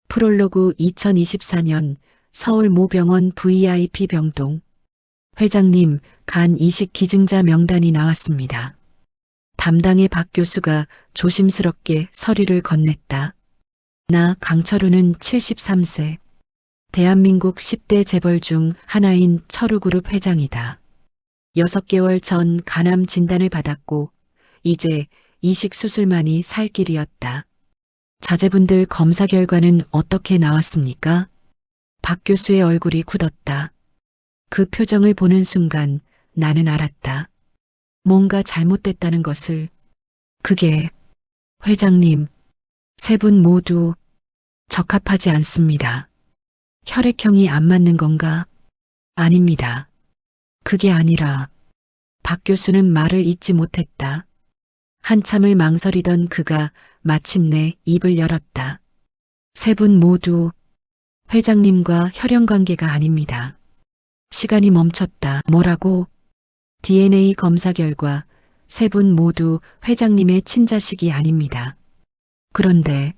프롤로그 2024년 서울 모병원 VIP 병동. 회장님, 간 이식 기증자 명단이 나왔습니다. 담당의 박 교수가 조심스럽게 서류를 건넸다. 나 강철우는 73세. 대한민국 10대 재벌 중 하나인 철우그룹 회장이다. 6개월 전 간암 진단을 받았고 이제 이식 수술만이 살 길이었다. 자제분들 검사 결과는 어떻게 나왔습니까? 박 교수의 얼굴이 굳었다. 그 표정을 보는 순간 나는 알았다. 뭔가 잘못됐다는 것을. 그게 회장님, 세 분 모두 적합하지 않습니다. 혈액형이 안 맞는 건가? 아닙니다. 그게 아니라 박 교수는 말을 잇지 못했다. 한참을 망설이던 그가 마침내 입을 열었다. 세 분 모두 회장님과 혈연 관계가 아닙니다. 시간이 멈췄다. 뭐라고? DNA 검사 결과 세 분 모두 회장님의 친자식이 아닙니다. 그런데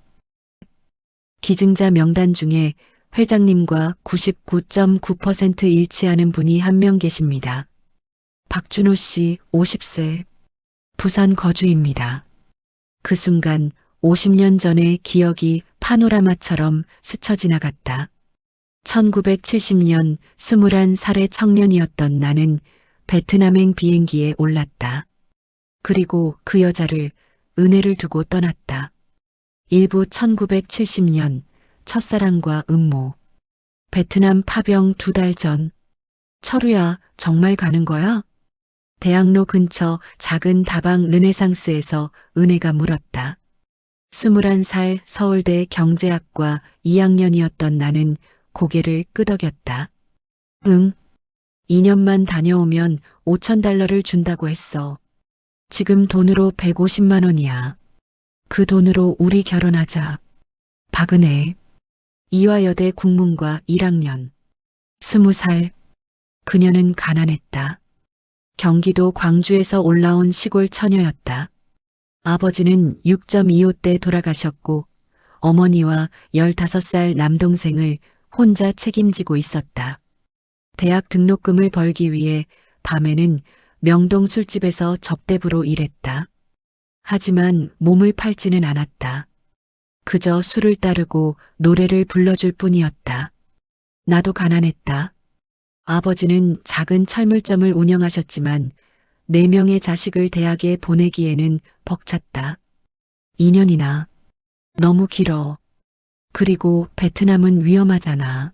기증자 명단 중에 회장님과 99.9% 일치하는 분이 한 명 계십니다. 박준호 씨 50세, 부산 거주입니다. 그 순간 50년 전의 기억이 파노라마처럼 스쳐 지나갔다. 1970년 21살의 청년이었던 나는 베트남행 비행기에 올랐다. 그리고 그 여자를 은혜를 두고 떠났다. 일부 1970년 첫사랑과 음모. 베트남 파병 2달 전. 철우야, 정말 가는 거야? 대학로 근처 작은 다방 르네상스에서 은혜가 물었다. 21살 서울대 경제학과 2학년이었던 나는 고개를 끄덕였다. 응. 2년만 다녀오면 $5,000를 준다고 했어. 지금 돈으로 150만 원이야. 그 돈으로 우리 결혼하자. 박은혜. 이화여대 국문과 1학년. 20살. 그녀는 가난했다. 경기도 광주에서 올라온 시골 처녀였다. 아버지는 6.25 때 돌아가셨고 어머니와 15살 남동생을 혼자 책임지고 있었다. 대학 등록금을 벌기 위해 밤에는 명동 술집에서 접대부로 일했다. 하지만 몸을 팔지는 않았다. 그저 술을 따르고 노래를 불러줄 뿐이었다. 나도 가난했다. 아버지는 작은 철물점을 운영하셨지만 4명의 자식을 대학에 보내기에는 벅찼다. 2년이나. 너무 길어. 그리고 베트남은 위험하잖아.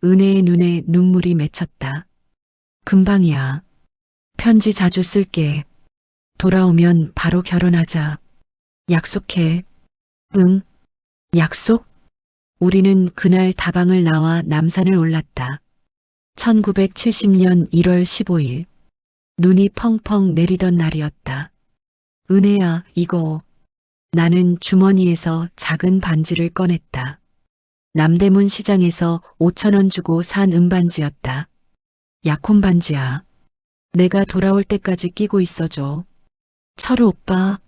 은혜의 눈에 눈물이 맺혔다. 금방이야. 편지 자주 쓸게. 돌아오면 바로 결혼하자. 약속해. 응. 약속? 우리는 그날 다방을 나와 남산을 올랐다. 1970년 1월 15일. 눈이 펑펑 내리던 날이었다. 은혜야, 이거. 나는 주머니에서 작은 반지를 꺼냈다. 남대문 시장에서 5,000원 주고 산 은반지였다. 약혼 반지야. 내가 돌아올 때까지 끼고 있어줘. 철우 오빠.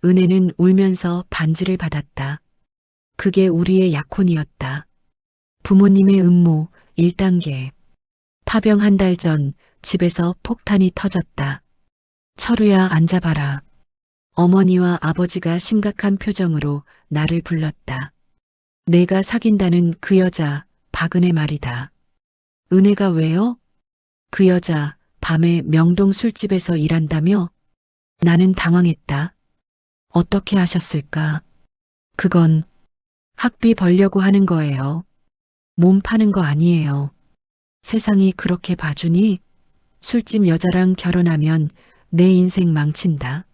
은혜는 울면서 반지를 받았다. 그게 우리의 약혼이었다. 부모님의 음모 1단계. 파병 한 달 전 집에서 폭탄이 터졌다. 철우야, 앉아봐라. 어머니와 아버지가 심각한 표정으로 나를 불렀다. 내가 사귄다는 그 여자, 박은혜 말이다. 은혜가 왜요? 그 여자 밤에 명동 술집에서 일한다며? 나는 당황했다. 어떻게 하셨을까? 그건 학비 벌려고 하는 거예요. 몸 파는 거 아니에요. 세상이 그렇게 봐주니? 술집 여자랑 결혼하면 내 인생 망친다.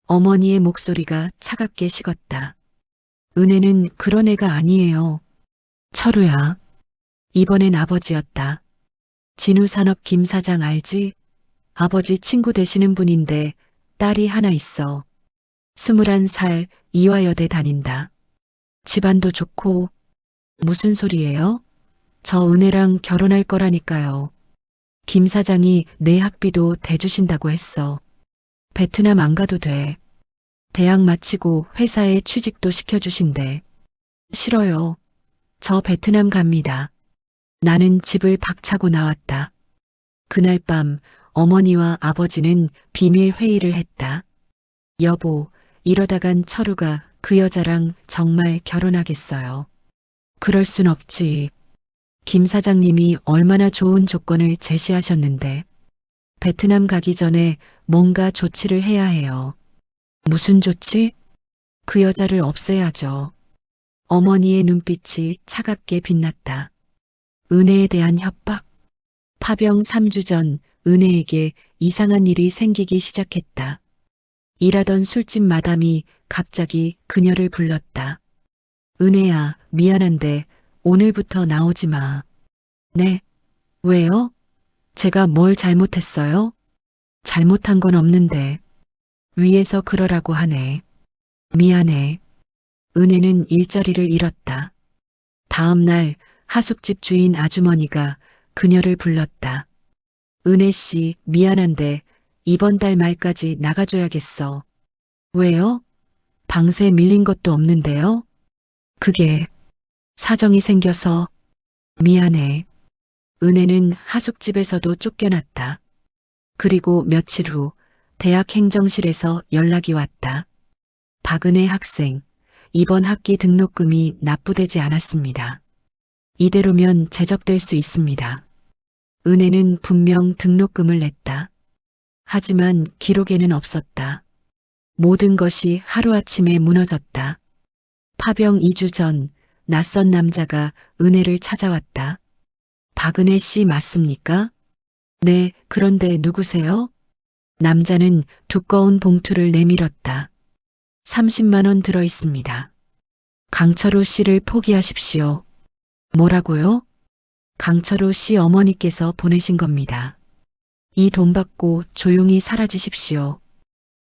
어머니의 목소리가 차갑게 식었다. 은혜는 그런 애가 아니에요. 철우야. 이번엔 아버지였다. 진우산업 김 사장 알지? 아버지 친구 되시는 분인데 딸이 하나 있어. 21살 이화여대 다닌다. 집안도 좋고. 무슨 소리예요? 저 은혜랑 결혼할 거라니까요. 김 사장이 내 학비도 대주신다고 했어. 베트남 안 가도 돼. 대학 마치고 회사에 취직도 시켜주신대. 싫어요. 저 베트남 갑니다. 나는 집을 박차고 나왔다. 그날 밤 어머니와 아버지는 비밀 회의를 했다. 여보, 이러다간 철우가 그 여자랑 정말 결혼하겠어요. 그럴 순 없지. 김 사장님이 얼마나 좋은 조건을 제시하셨는데 베트남 가기 전에 뭔가 조치를 해야 해요. 무슨 조치? 그 여자를 없애야죠. 어머니의 눈빛이 차갑게 빛났다. 은혜에 대한 협박? 파병 3주 전 은혜에게 이상한 일이 생기기 시작했다. 일하던 술집 마담이 갑자기 그녀를 불렀다. 은혜야, 미안한데 오늘부터 나오지 마. 네? 왜요? 제가 뭘 잘못했어요? 잘못한 건 없는데. 위에서 그러라고 하네. 미안해. 은혜는 일자리를 잃었다. 다음 날 하숙집 주인 아주머니가 그녀를 불렀다. 은혜 씨, 미안한데 이번 달 말까지 나가줘야겠어. 왜요? 방세 밀린 것도 없는데요? 그게 사정이 생겨서 미안해. 은혜는 하숙집에서도 쫓겨났다. 그리고 며칠 후 대학 행정실에서 연락이 왔다. 박은혜 학생, 이번 학기 등록금이 납부되지 않았습니다. 이대로면 제적될 수 있습니다. 은혜는 분명 등록금을 냈다. 하지만 기록에는 없었다. 모든 것이 하루아침에 무너졌다. 파병 2주 전 낯선 남자가 은혜를 찾아왔다. 박은혜 씨 맞습니까? 네, 그런데 누구세요? 남자는 두꺼운 봉투를 내밀었다. 30만 원 들어 있습니다. 강철우 씨를 포기하십시오. 뭐라고요? 강철우 씨 어머니께서 보내신 겁니다. 이 돈 받고 조용히 사라지십시오.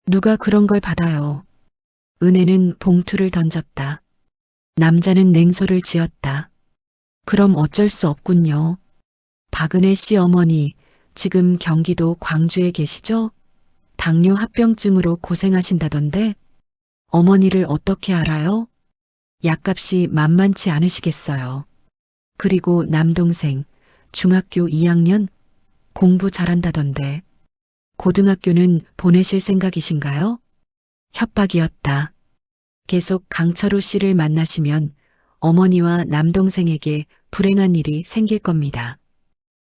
누가 그런 걸 받아요. 은혜는 봉투를 던졌다. 남자는 냉소를 지었다. 그럼 어쩔 수 없군요. 박은혜 씨 어머니, 지금 경기도 광주에 계시죠? 당뇨 합병증으로 고생하신다던데? 어머니를 어떻게 알아요? 약값이 만만치 않으시겠어요. 그리고 남동생, 중학교 2학년? 공부 잘한다던데. 고등학교는 보내실 생각이신가요? 협박이었다. 계속 강철우 씨를 만나시면 어머니와 남동생에게 불행한 일이 생길 겁니다.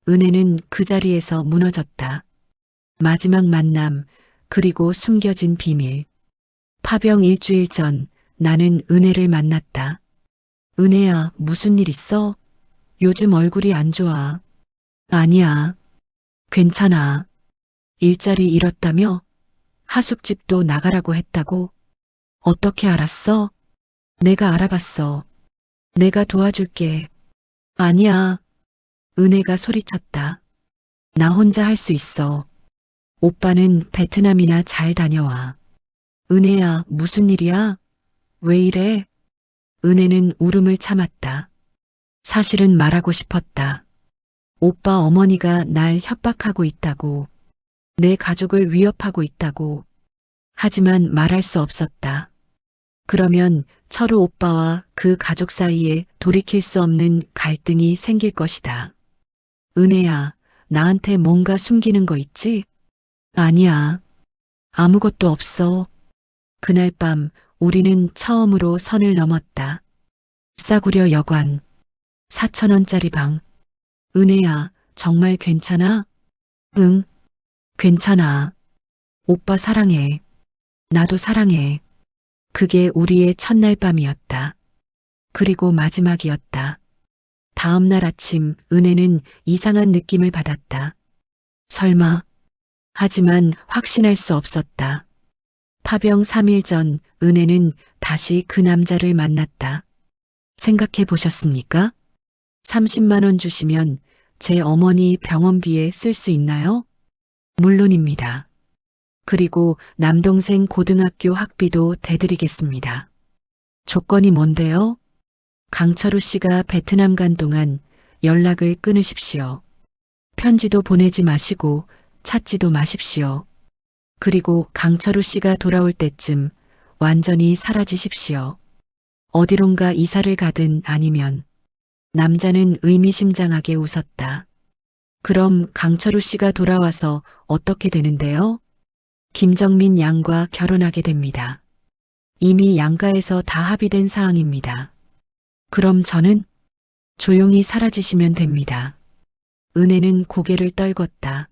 은혜는 그 자리에서 무너졌다. 마지막 만남, 그리고 숨겨진 비밀. 파병 일주일 전 나는 은혜를 만났다. 은혜야, 무슨 일 있어? 요즘 얼굴이 안 좋아. 아니야. 괜찮아. 일자리 잃었다며? 하숙집도 나가라고 했다고? 어떻게 알았어? 내가 알아봤어. 내가 도와줄게. 아니야. 은혜가 소리쳤다. 나 혼자 할 수 있어. 오빠는 베트남이나 잘 다녀와. 은혜야, 무슨 일이야? 왜 이래? 은혜는 울음을 참았다. 사실은 말하고 싶었다. 오빠 어머니가 날 협박하고 있다고. 내 가족을 위협하고 있다고. 하지만 말할 수 없었다. 그러면 철우 오빠와 그 가족 사이에 돌이킬 수 없는 갈등이 생길 것이다. 은혜야, 나한테 뭔가 숨기는 거 있지? 아니야. 아무것도 없어. 그날 밤 우리는 처음으로 선을 넘었다. 싸구려 여관. 4,000원짜리 방. 은혜야, 정말 괜찮아? 응, 괜찮아. 오빠 사랑해. 나도 사랑해. 그게 우리의 첫날 밤이었다. 그리고 마지막이었다. 다음 날 아침 은혜는 이상한 느낌을 받았다. 설마. 하지만 확신할 수 없었다. 파병 3일 전 은혜는 다시 그 남자를 만났다. 생각해 보셨습니까? 30만 원 주시면 제 어머니 병원비에 쓸 수 있나요? 물론입니다. 그리고 남동생 고등학교 학비도 대드리겠습니다. 조건이 뭔데요? 강철우 씨가 베트남 간 동안 연락을 끊으십시오. 편지도 보내지 마시고 찾지도 마십시오. 그리고 강철우 씨가 돌아올 때쯤 완전히 사라지십시오. 어디론가 이사를 가든 아니면 남자는 의미심장하게 웃었다. 그럼 강철우 씨가 돌아와서 어떻게 되는데요? 김정민 양과 결혼하게 됩니다. 이미 양가에서 다 합의된 사항입니다. 그럼 저는 조용히 사라지시면 됩니다. 은혜는 고개를 떨궜다.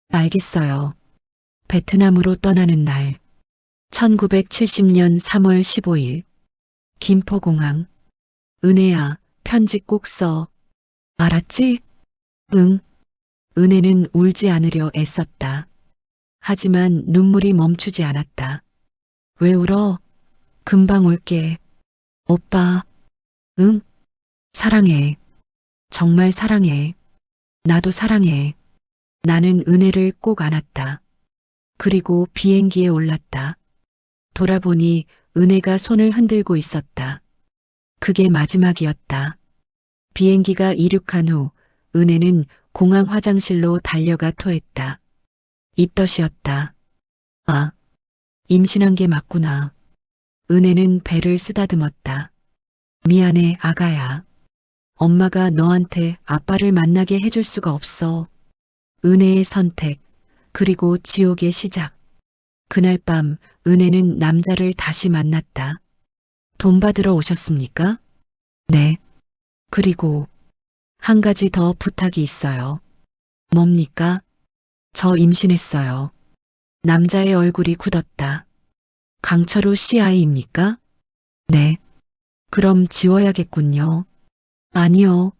알겠어요. 베트남으로 떠나는 날. 1970년 3월 15일. 김포공항. 은혜야, 편지 꼭 써. 알았지? 응. 은혜는 울지 않으려 애썼다. 하지만 눈물이 멈추지 않았다. 왜 울어? 금방 올게. 오빠. 응? 사랑해. 정말 사랑해. 나도 사랑해. 나는 은혜를 꼭 안았다. 그리고 비행기에 올랐다. 돌아보니 은혜가 손을 흔들고 있었다. 그게 마지막이었다. 비행기가 이륙한 후 은혜는 공항 화장실로 달려가 토했다. 입덧이었다. 아, 임신한 게 맞구나. 은혜는 배를 쓰다듬었다. 미안해, 아가야. 엄마가 너한테 아빠를 만나게 해줄 수가 없어. 은혜의 선택, 그리고 지옥의 시작. 그날 밤 은혜는 남자를 다시 만났다. 돈 받으러 오셨습니까? 네. 그리고 한 가지 더 부탁이 있어요. 뭡니까? 저 임신했어요. 남자의 얼굴이 굳었다. 강철우 씨 아이입니까? 네. 그럼 지워야겠군요. 아니요.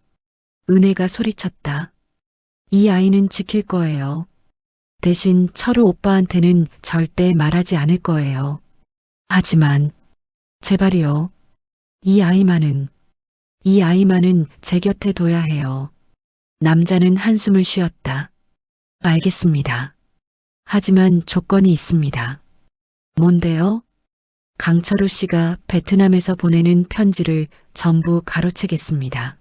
은혜가 소리쳤다. 이 아이는 지킬 거예요. 대신 철우 오빠한테는 절대 말하지 않을 거예요. 하지만 제발이요. 이 아이만은 제 곁에 둬야 해요. 남자는 한숨을 쉬었다. 알겠습니다. 하지만 조건이 있습니다. 뭔데요? 강철우 씨가 베트남에서 보내는 편지를 전부 가로채겠습니다.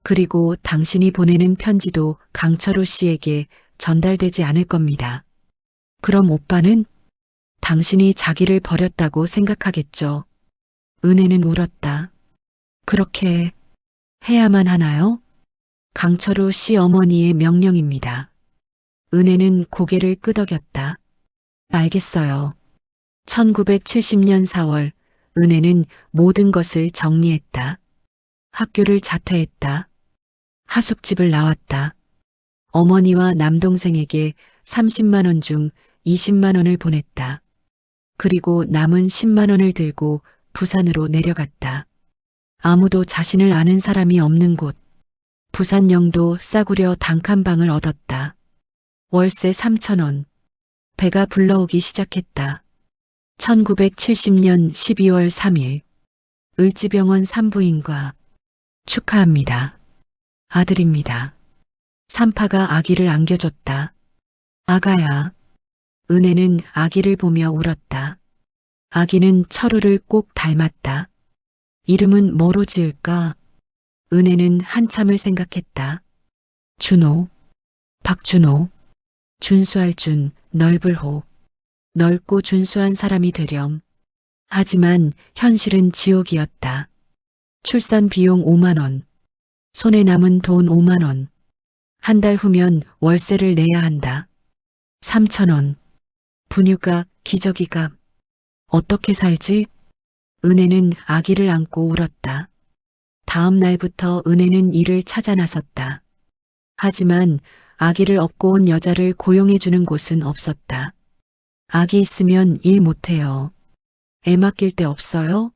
그리고 당신이 보내는 편지도 강철우 씨에게 전달되지 않을 겁니다. 그럼 오빠는 당신이 자기를 버렸다고 생각하겠죠. 은혜는 울었다. 그렇게 해야만 하나요? 강철우 씨 어머니의 명령입니다. 은혜는 고개를 끄덕였다. 알겠어요. 1970년 4월 은혜는 모든 것을 정리했다. 학교를 자퇴했다. 하숙집을 나왔다. 어머니와 남동생에게 30만 원 중 20만 원을 보냈다. 그리고 남은 10만 원을 들고 부산으로 내려갔다. 아무도 자신을 아는 사람이 없는 곳. 부산역도 싸구려 단칸방을 얻었다. 월세 3천 원. 배가 불러오기 시작했다. 1970년 12월 3일. 을지병원 산부인과. 축하합니다. 아들입니다. 산파가 아기를 안겨줬다. 아가야. 은혜는 아기를 보며 울었다. 아기는 철우를 꼭 닮았다. 이름은 뭐로 지을까? 은혜는 한참을 생각했다. 준호, 박준호, 준수할 준, 넓을 호. 넓고 준수한 사람이 되렴. 하지만 현실은 지옥이었다. 출산 비용 5만 원. 손에 남은 돈 5만 원. 한 달 후면 월세를 내야 한다. 3천 원. 분유값, 기저귀값. 어떻게 살지? 은혜는 아기를 안고 울었다. 다음 날부터 은혜는 일을 찾아 나섰다. 하지만 아기를 업고 온 여자를 고용해주는 곳은 없었다. 아기 있으면 일 못해요. 애 맡길 데 없어요?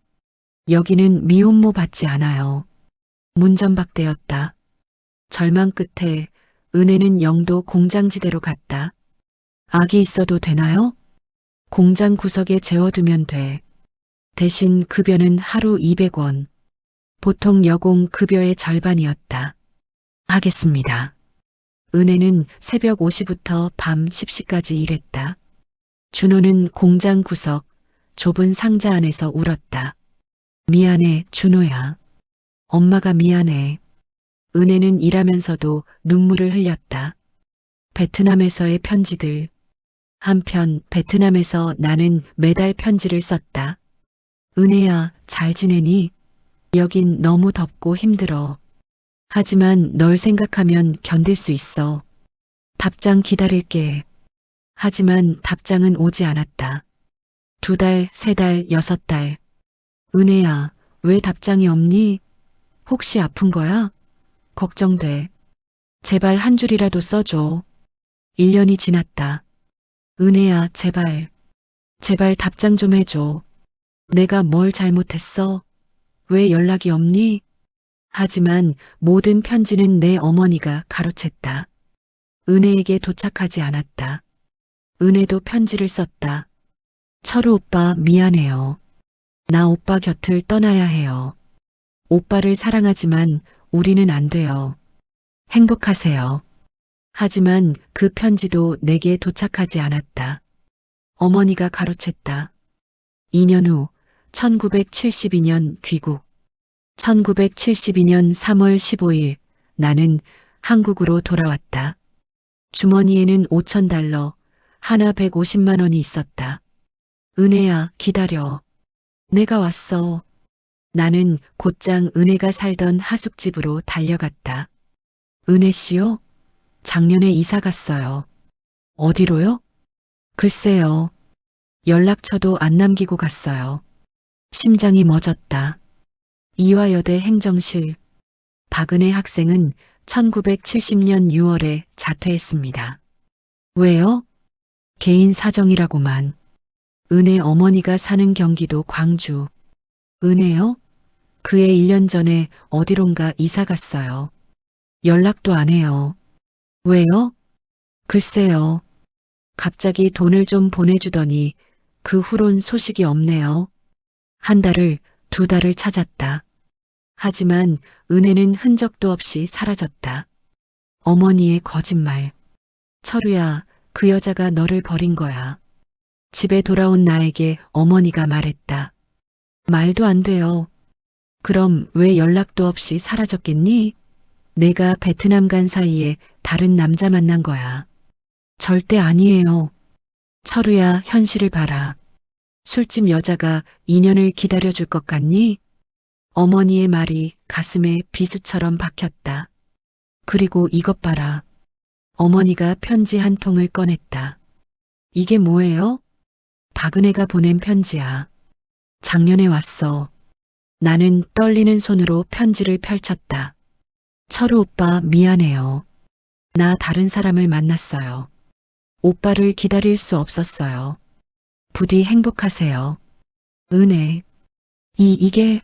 여기는 미혼모 받지 않아요. 문전박대였다. 절망 끝에 은혜는 영도 공장지대로 갔다. 아기 있어도 되나요? 공장 구석에 재워두면 돼. 대신 급여는 하루 200원. 보통 여공 급여의 절반이었다. 하겠습니다. 은혜는 새벽 5시부터 밤 10시까지 일했다. 준호는 공장 구석 좁은 상자 안에서 울었다. 미안해, 준호야. 엄마가 미안해. 은혜는 일하면서도 눈물을 흘렸다. 베트남에서의 편지들. 한편 베트남에서 나는 매달 편지를 썼다. 은혜야, 잘 지내니? 여긴 너무 덥고 힘들어. 하지만 널 생각하면 견딜 수 있어. 답장 기다릴게. 하지만 답장은 오지 않았다. 2달, 3달, 6달. 은혜야, 왜 답장이 없니? 혹시 아픈 거야? 걱정돼. 제발 한 줄이라도 써줘. 1년이 지났다. 은혜야, 제발. 제발 답장 좀 해줘. 내가 뭘 잘못했어? 왜 연락이 없니? 하지만 모든 편지는 내 어머니가 가로챘다. 은혜에게 도착하지 않았다. 은혜도 편지를 썼다. 철우 오빠 미안해요. 나 오빠 곁을 떠나야 해요. 오빠를 사랑하지만 우리는 안 돼요. 행복하세요. 하지만 그 편지도 내게 도착하지 않았다. 어머니가 가로챘다. 2년 후 1972년 귀국. 1972년 3월 15일 나는 한국으로 돌아왔다. 주머니에는 5,000달러, 하나 150만 원이 있었다. 은혜야, 기다려. 내가 왔어. 나는 곧장 은혜가 살던 하숙집으로 달려갔다. 은혜 씨요? 작년에 이사 갔어요. 어디로요? 글쎄요. 연락처도 안 남기고 갔어요. 심장이 멎었다. 이화여대 행정실. 박은혜 학생은 1970년 6월에 자퇴했습니다. 왜요? 개인 사정이라고만. 은혜 어머니가 사는 경기도 광주. 은혜요? 그해 1년 전에 어디론가 이사 갔어요. 연락도 안 해요. 왜요? 글쎄요. 갑자기 돈을 좀 보내주더니 그 후론 소식이 없네요. 1달을, 2달을 찾았다. 하지만 은혜는 흔적도 없이 사라졌다. 어머니의 거짓말. 철우야, 그 여자가 너를 버린 거야. 집에 돌아온 나에게 어머니가 말했다. 말도 안 돼요. 그럼 왜 연락도 없이 사라졌겠니? 내가 베트남 간 사이에 다른 남자 만난 거야. 절대 아니에요. 철우야, 현실을 봐라. 술집 여자가 2년을 기다려줄 것 같니? 어머니의 말이 가슴에 비수처럼 박혔다. 그리고 이것 봐라. 어머니가 편지 한 통을 꺼냈다. 이게 뭐예요? 박은혜가 보낸 편지야. 작년에 왔어. 나는 떨리는 손으로 편지를 펼쳤다. 철우 오빠 미안해요. 나 다른 사람을 만났어요. 오빠를 기다릴 수 없었어요. 부디 행복하세요. 은혜. 이게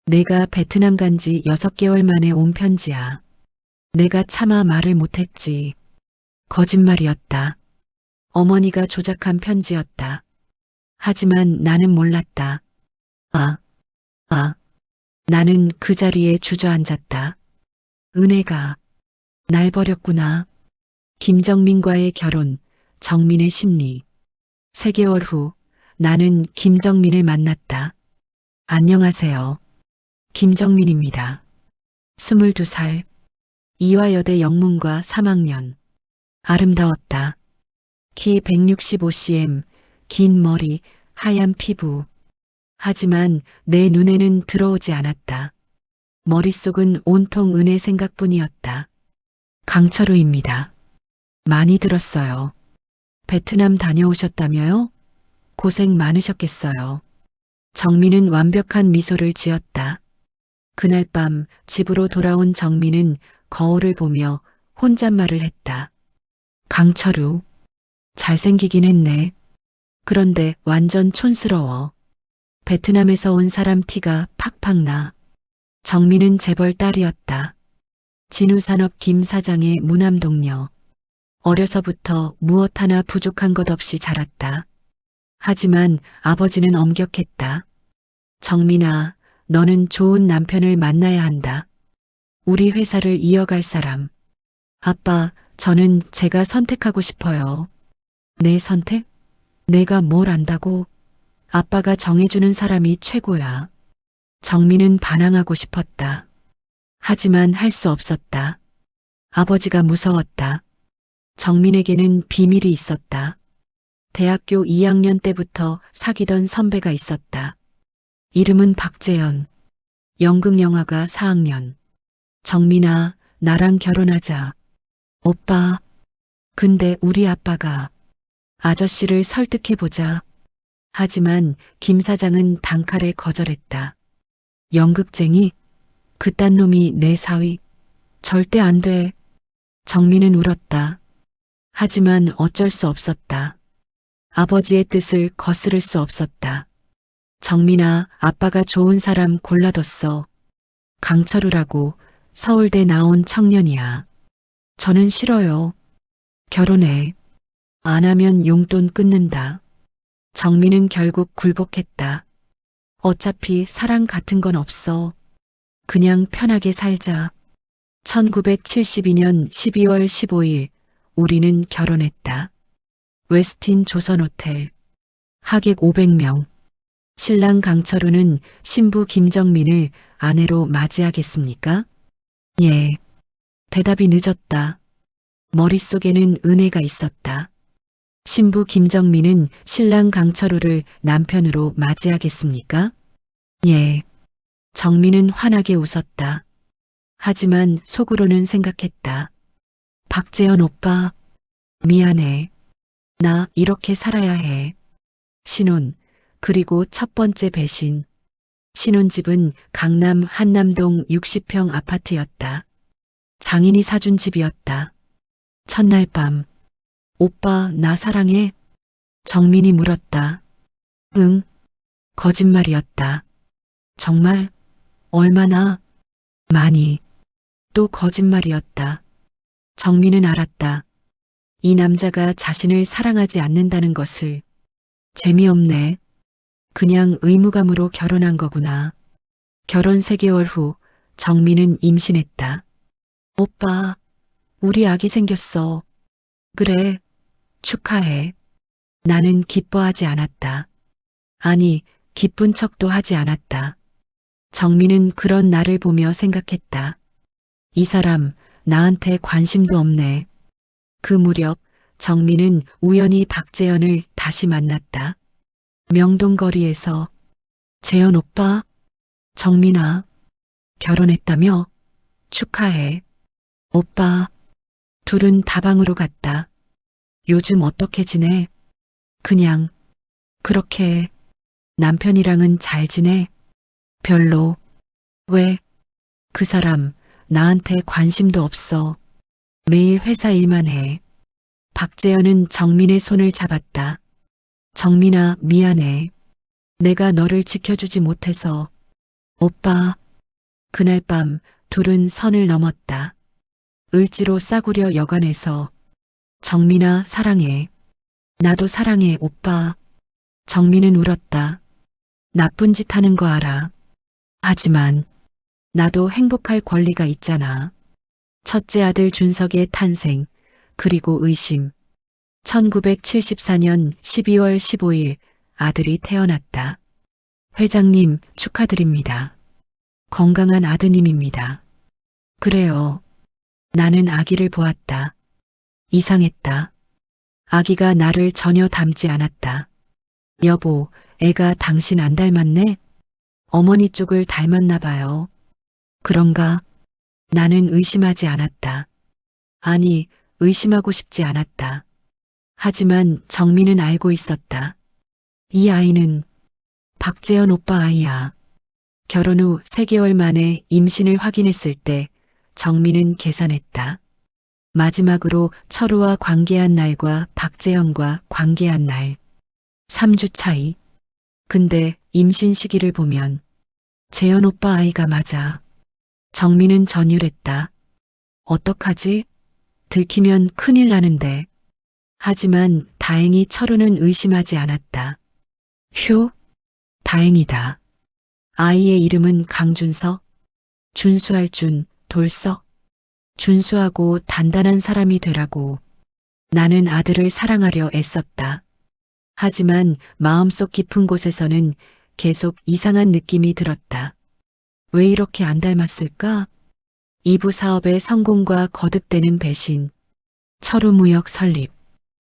내가 베트남 간지 6개월 만에 온 편지야. 내가 차마 말을 못했지. 거짓말이었다. 어머니가 조작한 편지였다. 하지만 나는 몰랐다. 나는 그 자리에 주저앉았다. 은혜가 날 버렸구나. 김정민과의 결혼, 정민의 심리. 3개월 후 나는 김정민을 만났다. 안녕하세요. 김정민입니다. 22살. 이화여대 영문과 3학년. 아름다웠다. 키 165cm, 긴 머리, 하얀 피부. 하지만 내 눈에는 들어오지 않았다. 머릿속은 온통 은혜 생각뿐이었다. 강철우입니다. 많이 들었어요. 베트남 다녀오셨다며요? 고생 많으셨겠어요. 정민은 완벽한 미소를 지었다. 그날 밤 집으로 돌아온 정민은 거울을 보며 혼잣말을 했다. 강철우. 잘생기긴 했네. 그런데 완전 촌스러워. 베트남에서 온 사람 티가 팍팍 나. 정민은 재벌 딸이었다. 진우산업 김 사장의 무남 동료. 어려서부터 무엇 하나 부족한 것 없이 자랐다. 하지만 아버지는 엄격했다. 정민아, 너는 좋은 남편을 만나야 한다. 우리 회사를 이어갈 사람. 아빠, 저는 제가 선택하고 싶어요. 내 선택? 내가 뭘 안다고? 아빠가 정해주는 사람이 최고야. 정민은 반항하고 싶었다. 하지만 할 수 없었다. 아버지가 무서웠다. 정민에게는 비밀이 있었다. 대학교 2학년 때부터 사귀던 선배가 있었다. 이름은 박재현. 연극영화과 4학년. 정민아, 나랑 결혼하자. 오빠, 근데 우리 아빠가 아저씨를 설득해보자. 하지만 김 사장은 단칼에 거절했다. 연극쟁이? 그딴 놈이 내 사위? 절대 안 돼. 정민은 울었다. 하지만 어쩔 수 없었다. 아버지의 뜻을 거스를 수 없었다. 정민아, 아빠가 좋은 사람 골라뒀어. 강철우라고 서울대 나온 청년이야. 저는 싫어요. 결혼해. 안 하면 용돈 끊는다. 정민은 결국 굴복했다. 어차피 사랑 같은 건 없어. 그냥 편하게 살자. 1972년 12월 15일 우리는 결혼했다. 웨스틴 조선호텔. 하객 500명. 신랑 강철우는 신부 김정민을 아내로 맞이하겠습니까? 예. 대답이 늦었다. 머릿속에는 은혜가 있었다. 신부 김정민은 신랑 강철우를 남편으로 맞이하겠습니까? 예. 정민은 환하게 웃었다. 하지만 속으로는 생각했다. 박재현 오빠, 미안해. 나 이렇게 살아야 해. 신혼, 그리고 첫 번째 배신. 신혼집은 강남 한남동 60평 아파트였다. 장인이 사준 집이었다. 첫날 밤, 오빠 나 사랑해? 정민이 물었다. 응, 거짓말이었다. 정말? 얼마나? 많이. 또 거짓말이었다. 정민은 알았다. 이 남자가 자신을 사랑하지 않는다는 것을. 재미없네. 그냥 의무감으로 결혼한 거구나. 결혼 3개월 후 정민은 임신했다. 오빠, 우리 아기 생겼어. 그래, 축하해. 나는 기뻐하지 않았다. 아니, 기쁜 척도 하지 않았다. 정민은 그런 나를 보며 생각했다. 이 사람 나한테 관심도 없네. 그 무렵 정민은 우연히 박재현을 다시 만났다. 명동거리에서. 재현 오빠, 정민아, 결혼했다며? 축하해. 오빠. 둘은 다방으로 갔다. 요즘 어떻게 지내? 그냥 그렇게. 남편이랑은 잘 지내? 별로. 왜? 그 사람 나한테 관심도 없어. 매일 회사 일만 해. 박재현은 정민의 손을 잡았다. 정민아, 미안해. 내가 너를 지켜주지 못해서. 오빠. 그날 밤 둘은 선을 넘었다. 을지로 싸구려 여관에서. 정민아, 사랑해. 나도 사랑해, 오빠. 정민은 울었다. 나쁜 짓 하는 거 알아. 하지만 나도 행복할 권리가 있잖아. 첫째 아들 준석의 탄생, 그리고 의심. 1974년 12월 15일 아들이 태어났다. 회장님, 축하드립니다. 건강한 아드님입니다. 그래요. 나는 아기를 보았다. 이상했다. 아기가 나를 전혀 닮지 않았다. 여보, 애가 당신 안 닮았네? 어머니 쪽을 닮았나 봐요. 그런가? 나는 의심하지 않았다. 아니, 의심하고 싶지 않았다. 하지만 정민은 알고 있었다. 이 아이는 박재현 오빠 아이야. 결혼 후 3개월 만에 임신을 확인했을 때 정민은 계산했다. 마지막으로 철우와 관계한 날과 박재현과 관계한 날. 3주 차이. 근데 임신 시기를 보면 재현 오빠 아이가 맞아. 정민은 전율했다. 어떡하지? 들키면 큰일 나는데. 하지만 다행히 철우는 의심하지 않았다. 휴, 다행이다. 아이의 이름은 강준서. 준수할 준, 돌석. 준수하고 단단한 사람이 되라고. 나는 아들을 사랑하려 애썼다. 하지만 마음속 깊은 곳에서는 계속 이상한 느낌이 들었다. 왜 이렇게 안 닮았을까? 이부 사업의 성공과 거듭되는 배신. 철우무역 설립.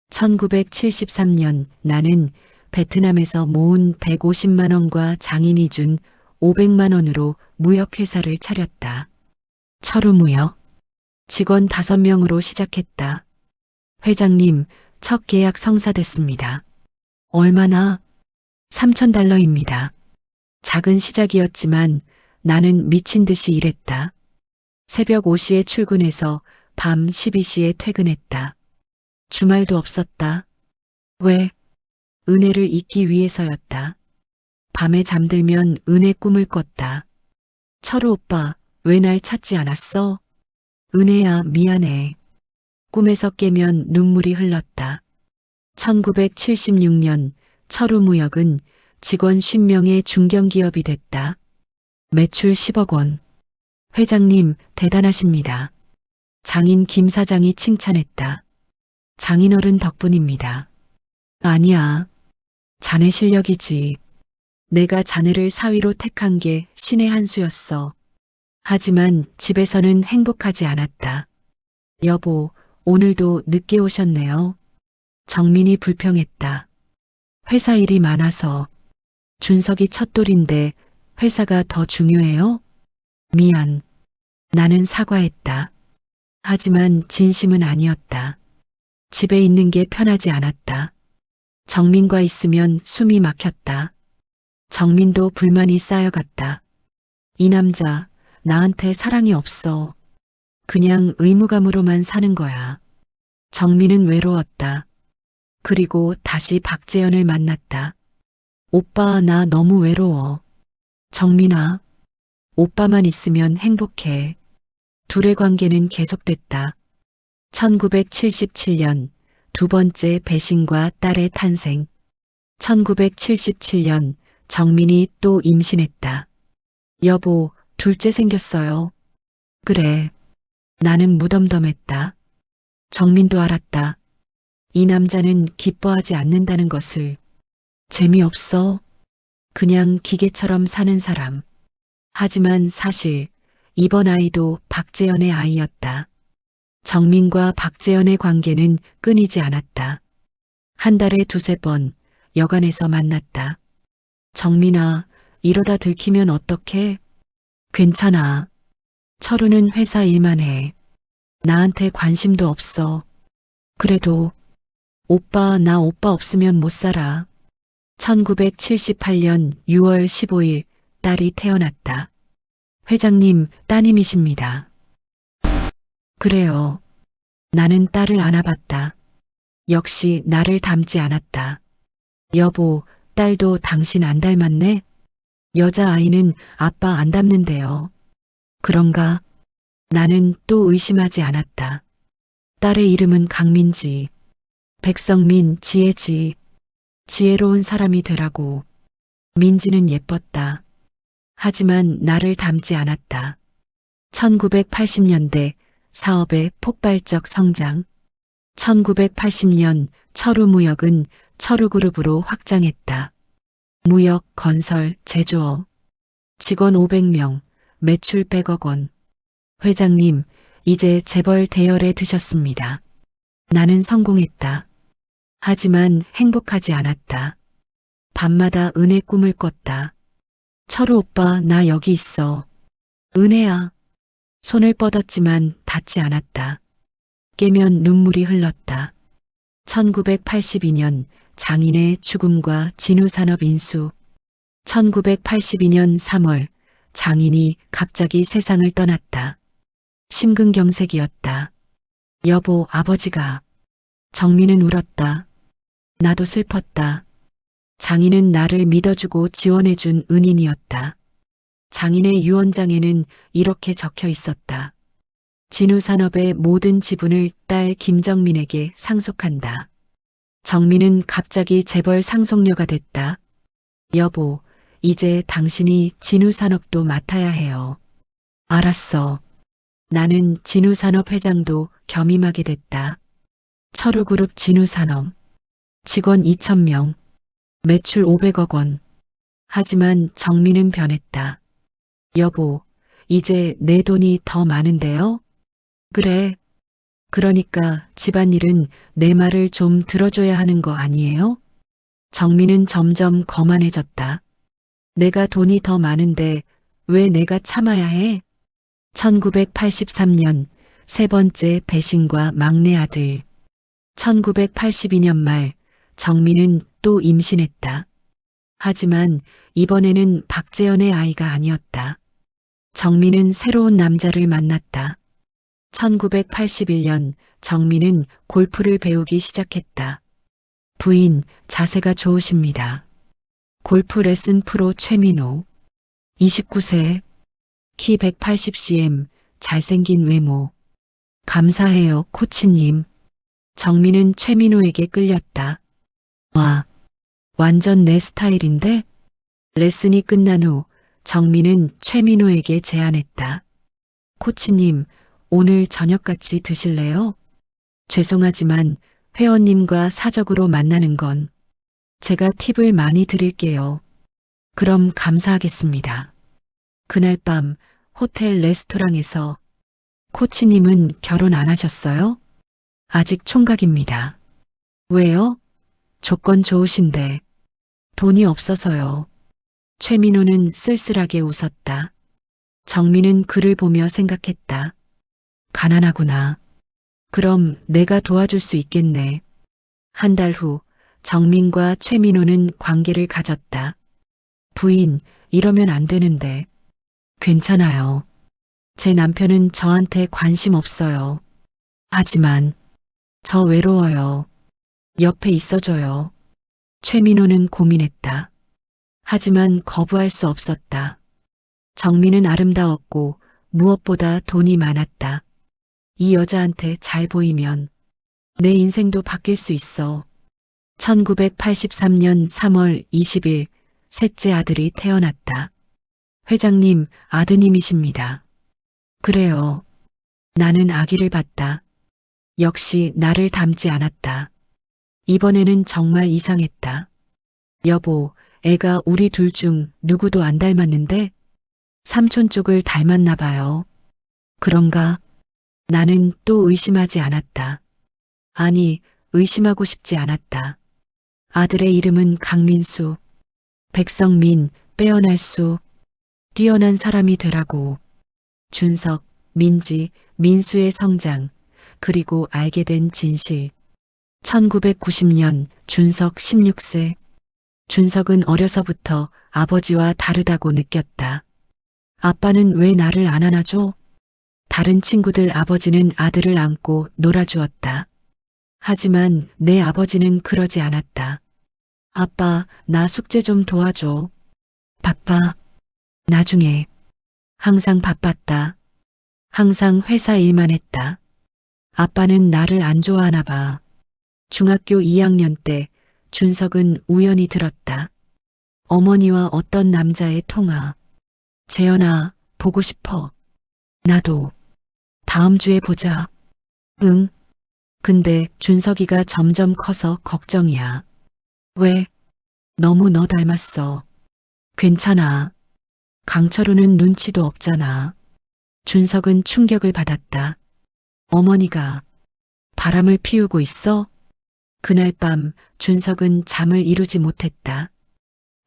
1973년 나는 베트남에서 모은 150만 원과 장인이 준 500만 원으로 무역회사를 차렸다. 철우무역. 직원 5명으로 시작했다. 회장님, 첫 계약 성사됐습니다. 얼마나? $3,000입니다. 작은 시작이었지만 나는 미친 듯이 일했다. 새벽 5시에 출근해서 밤 12시에 퇴근했다. 주말도 없었다. 왜? 은혜를 잊기 위해서였다. 밤에 잠들면 은혜 꿈을 꿨다. 철우 오빠, 왜 날 찾지 않았어? 은혜야, 미안해. 꿈에서 깨면 눈물이 흘렀다. 1976년 철우무역은 직원 50명의 중견기업이 됐다. 매출 10억 원. 회장님, 대단하십니다. 장인 김 사장이 칭찬했다. 장인어른 덕분입니다. 아니야. 자네 실력이지. 내가 자네를 사위로 택한 게 신의 한 수였어. 하지만 집에서는 행복하지 않았다. 여보, 오늘도 늦게 오셨네요. 정민이 불평했다. 회사 일이 많아서. 준석이 첫돌인데 회사가 더 중요해요? 미안. 나는 사과했다. 하지만 진심은 아니었다. 집에 있는 게 편하지 않았다. 정민과 있으면 숨이 막혔다. 정민도 불만이 쌓여갔다. 이 남자, 나한테 사랑이 없어. 그냥 의무감으로만 사는 거야. 정민은 외로웠다. 그리고 다시 박재현을 만났다. 오빠, 나 너무 외로워. 정민아, 오빠만 있으면 행복해. 둘의 관계는 계속됐다. 1977년 두 번째 배신과 딸의 탄생. 1977년 정민이 또 임신했다. 여보, 둘째 생겼어요. 그래. 나는 무덤덤했다. 정민도 알았다. 이 남자는 기뻐하지 않는다는 것을. 재미없어. 그냥 기계처럼 사는 사람. 하지만 사실 이번 아이도 박재현의 아이였다. 정민과 박재현의 관계는 끊이지 않았다. 한 달에 2~3번 여간에서 만났다. 정민아, 이러다 들키면 어떡해? 괜찮아. 철우는 회사 일만 해. 나한테 관심도 없어. 그래도 오빠, 나 오빠 없으면 못 살아. 1978년 6월 15일 딸이 태어났다. 회장님, 따님이십니다. 그래요. 나는 딸을 안아봤다. 역시 나를 닮지 않았다. 여보, 딸도 당신 안 닮았네? 여자아이는 아빠 안 닮는데요. 그런가? 나는 또 의심하지 않았다. 딸의 이름은 강민지. 백성민, 지혜지. 지혜로운 사람이 되라고. 민지는 예뻤다. 하지만 나를 닮지 않았다. 1980년대 사업의 폭발적 성장. 1980년 철우무역은 철우그룹으로 확장했다. 무역, 건설, 제조업. 직원 500명, 매출 100억 원. 회장님, 이제 재벌 대열에 드셨습니다. 나는 성공했다. 하지만 행복하지 않았다. 밤마다 은혜 꿈을 꿨다. 철우 오빠, 나 여기 있어. 은혜야. 손을 뻗었지만 닿지 않았다. 깨면 눈물이 흘렀다. 1982년 장인의 죽음과 진우산업 인수. 1982년 3월 장인이 갑자기 세상을 떠났다. 심근경색이었다. 여보, 아버지가. 정민은 울었다. 나도 슬펐다. 장인은 나를 믿어주고 지원해준 은인이었다. 장인의 유언장에는 이렇게 적혀 있었다. 진우산업의 모든 지분을 딸 김정민에게 상속한다. 정민은 갑자기 재벌 상속녀가 됐다. 여보, 이제 당신이 진우산업도 맡아야 해요. 알았어. 나는 진우산업 회장도 겸임하게 됐다. 철우그룹 진우산업. 직원 2,000명. 매출 500억 원. 하지만 정민은 변했다. 여보, 이제 내 돈이 더 많은데요? 그래. 그러니까 집안일은 내 말을 좀 들어줘야 하는 거 아니에요? 정민은 점점 거만해졌다. 내가 돈이 더 많은데 왜 내가 참아야 해? 1983년 세 번째 배신과 막내 아들. 1982년 말 정민은 또 임신했다. 하지만 이번에는 박재현의 아이가 아니었다. 정민은 새로운 남자를 만났다. 1981년 정민은 골프를 배우기 시작했다. 부인, 자세가 좋으십니다. 골프 레슨 프로 최민호. 29세. 키 180cm, 잘생긴 외모. 감사해요, 코치님. 정민은 최민호에게 끌렸다. 와, 완전 내 스타일인데? 레슨이 끝난 후 정민은 최민호에게 제안했다. 코치님, 오늘 저녁 같이 드실래요? 죄송하지만 회원님과 사적으로 만나는 건 제가 팁을 많이 드릴게요. 그럼 감사하겠습니다. 그날 밤 호텔 레스토랑에서 코치님은 결혼 안 하셨어요? 아직 총각입니다. 왜요? 조건 좋으신데. 돈이 없어서요. 최민호는 쓸쓸하게 웃었다. 정민은 그를 보며 생각했다. 가난하구나. 그럼 내가 도와줄 수 있겠네. 한 달 후 정민과 최민호는 관계를 가졌다. 부인, 이러면 안 되는데. 괜찮아요. 제 남편은 저한테 관심 없어요. 하지만 저 외로워요. 옆에 있어줘요. 최민호는 고민했다. 하지만 거부할 수 없었다. 정민은 아름다웠고 무엇보다 돈이 많았다. 이 여자한테 잘 보이면 내 인생도 바뀔 수 있어. 1983년 3월 20일 셋째 아들이 태어났다. 회장님, 아드님이십니다. 그래요. 나는 아기를 봤다. 역시 나를 닮지 않았다. 이번에는 정말 이상했다. 여보, 애가 우리 둘 중 누구도 안 닮았는데 삼촌 쪽을 닮았나 봐요. 그런가? 나는 또 의심하지 않았다. 아니, 의심하고 싶지 않았다. 아들의 이름은 강민수. 백성민, 빼어날 수. 뛰어난 사람이 되라고. 준석, 민지, 민수의 성장, 그리고 알게 된 진실. 1990년 준석 16세. 준석은 어려서부터 아버지와 다르다고 느꼈다. 아빠는 왜 나를 안 안아줘? 다른 친구들 아버지는 아들을 안고 놀아주었다. 하지만 내 아버지는 그러지 않았다. 아빠, 나 숙제 좀 도와줘. 바빠. 나중에. 항상 바빴다. 항상 회사 일만 했다. 아빠는 나를 안 좋아하나 봐. 중학교 2학년 때 준석은 우연히 들었다. 어머니와 어떤 남자의 통화. 재현아, 보고 싶어. 나도. 다음 주에 보자. 응. 근데 준석이가 점점 커서 걱정이야. 왜? 너무 너 닮았어. 괜찮아. 강철우는 눈치도 없잖아. 준석은 충격을 받았다. 어머니가 바람을 피우고 있어? 그날 밤 준석은 잠을 이루지 못했다.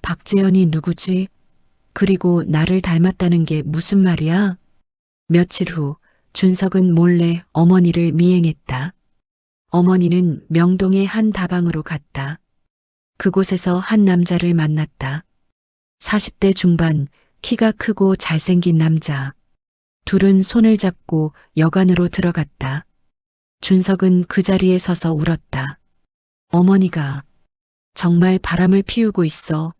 박재현이 누구지? 그리고 나를 닮았다는 게 무슨 말이야? 며칠 후 준석은 몰래 어머니를 미행했다. 어머니는 명동의 한 다방으로 갔다. 그곳에서 한 남자를 만났다. 40대 중반, 키가 크고 잘생긴 남자. 둘은 손을 잡고 여관으로 들어갔다. 준석은 그 자리에 서서 울었다. 어머니가 정말 바람을 피우고 있어.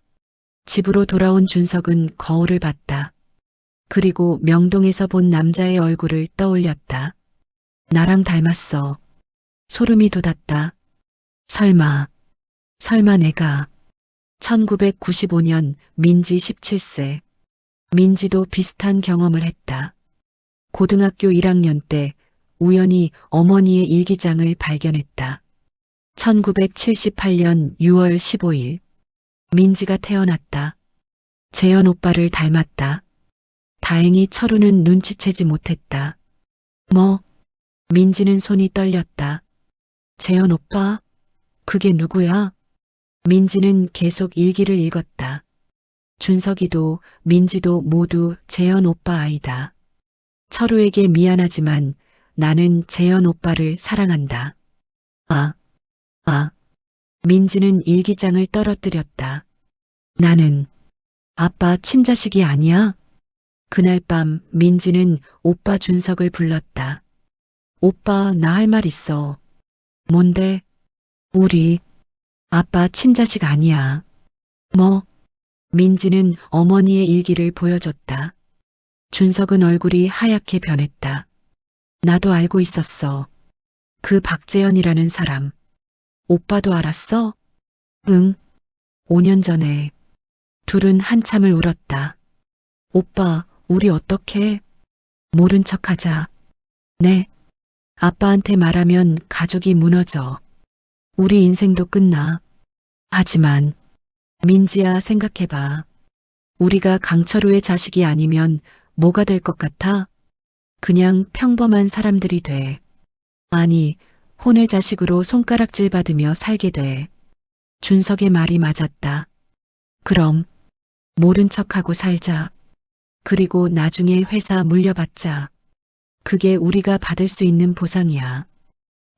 집으로 돌아온 준석은 거울을 봤다. 그리고 명동에서 본 남자의 얼굴을 떠올렸다. 나랑 닮았어. 소름이 돋았다. 설마 내가. 1995년 민지 17세. 민지도 비슷한 경험을 했다. 고등학교 1학년 때 우연히 어머니의 일기장을 발견했다. 1978년 6월 15일. 민지가 태어났다. 재현 오빠를 닮았다. 다행히 철우는 눈치채지 못했다. 뭐? 민지는 손이 떨렸다. 재현 오빠? 그게 누구야? 민지는 계속 일기를 읽었다. 준석이도 민지도 모두 재현 오빠 아이다. 철우에게 미안하지만 나는 재현 오빠를 사랑한다. 아, 아. 민지는 일기장을 떨어뜨렸다. 나는 아빠 친자식이 아니야? 그날 밤 민지는 오빠 준석을 불렀다. 오빠, 나 할 말 있어. 뭔데? 우리 아빠 친자식 아니야. 뭐? 민지는 어머니의 일기를 보여줬다. 준석은 얼굴이 하얗게 변했다. 나도 알고 있었어. 그 박재현이라는 사람. 오빠도 알았어? 응. 5년 전에. 둘은 한참을 울었다. 오빠, 우리 어떡해? 모른 척하자. 네. 아빠한테 말하면 가족이 무너져. 우리 인생도 끝나. 하지만 민지야, 생각해봐. 우리가 강철우의 자식이 아니면 뭐가 될 것 같아? 그냥 평범한 사람들이 돼. 아니, 혼의 자식으로 손가락질 받으며 살게 돼. 준석의 말이 맞았다. 그럼 모른 척하고 살자. 그리고 나중에 회사 물려받자. 그게 우리가 받을 수 있는 보상이야.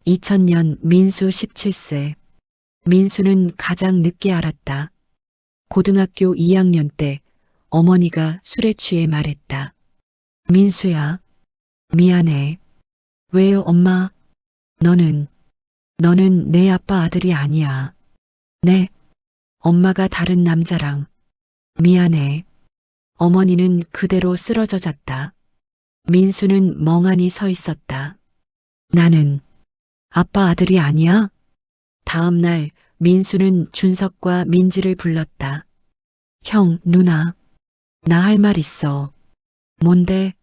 2000년 민수 17세. 민수는 가장 늦게 알았다. 고등학교 2학년 때 어머니가 술에 취해 말했다. 민수야, 미안해. 왜요, 엄마? 너는 내 아빠 아들이 아니야. 네, 엄마가 다른 남자랑. 미안해. 어머니는 그대로 쓰러져 잤다. 민수는 멍하니 서 있었다. 나는 아빠 아들이 아니야? 다음 날 민수는 준석과 민지를 불렀다. 형, 누나, 나 할 말 있어. 뭔데?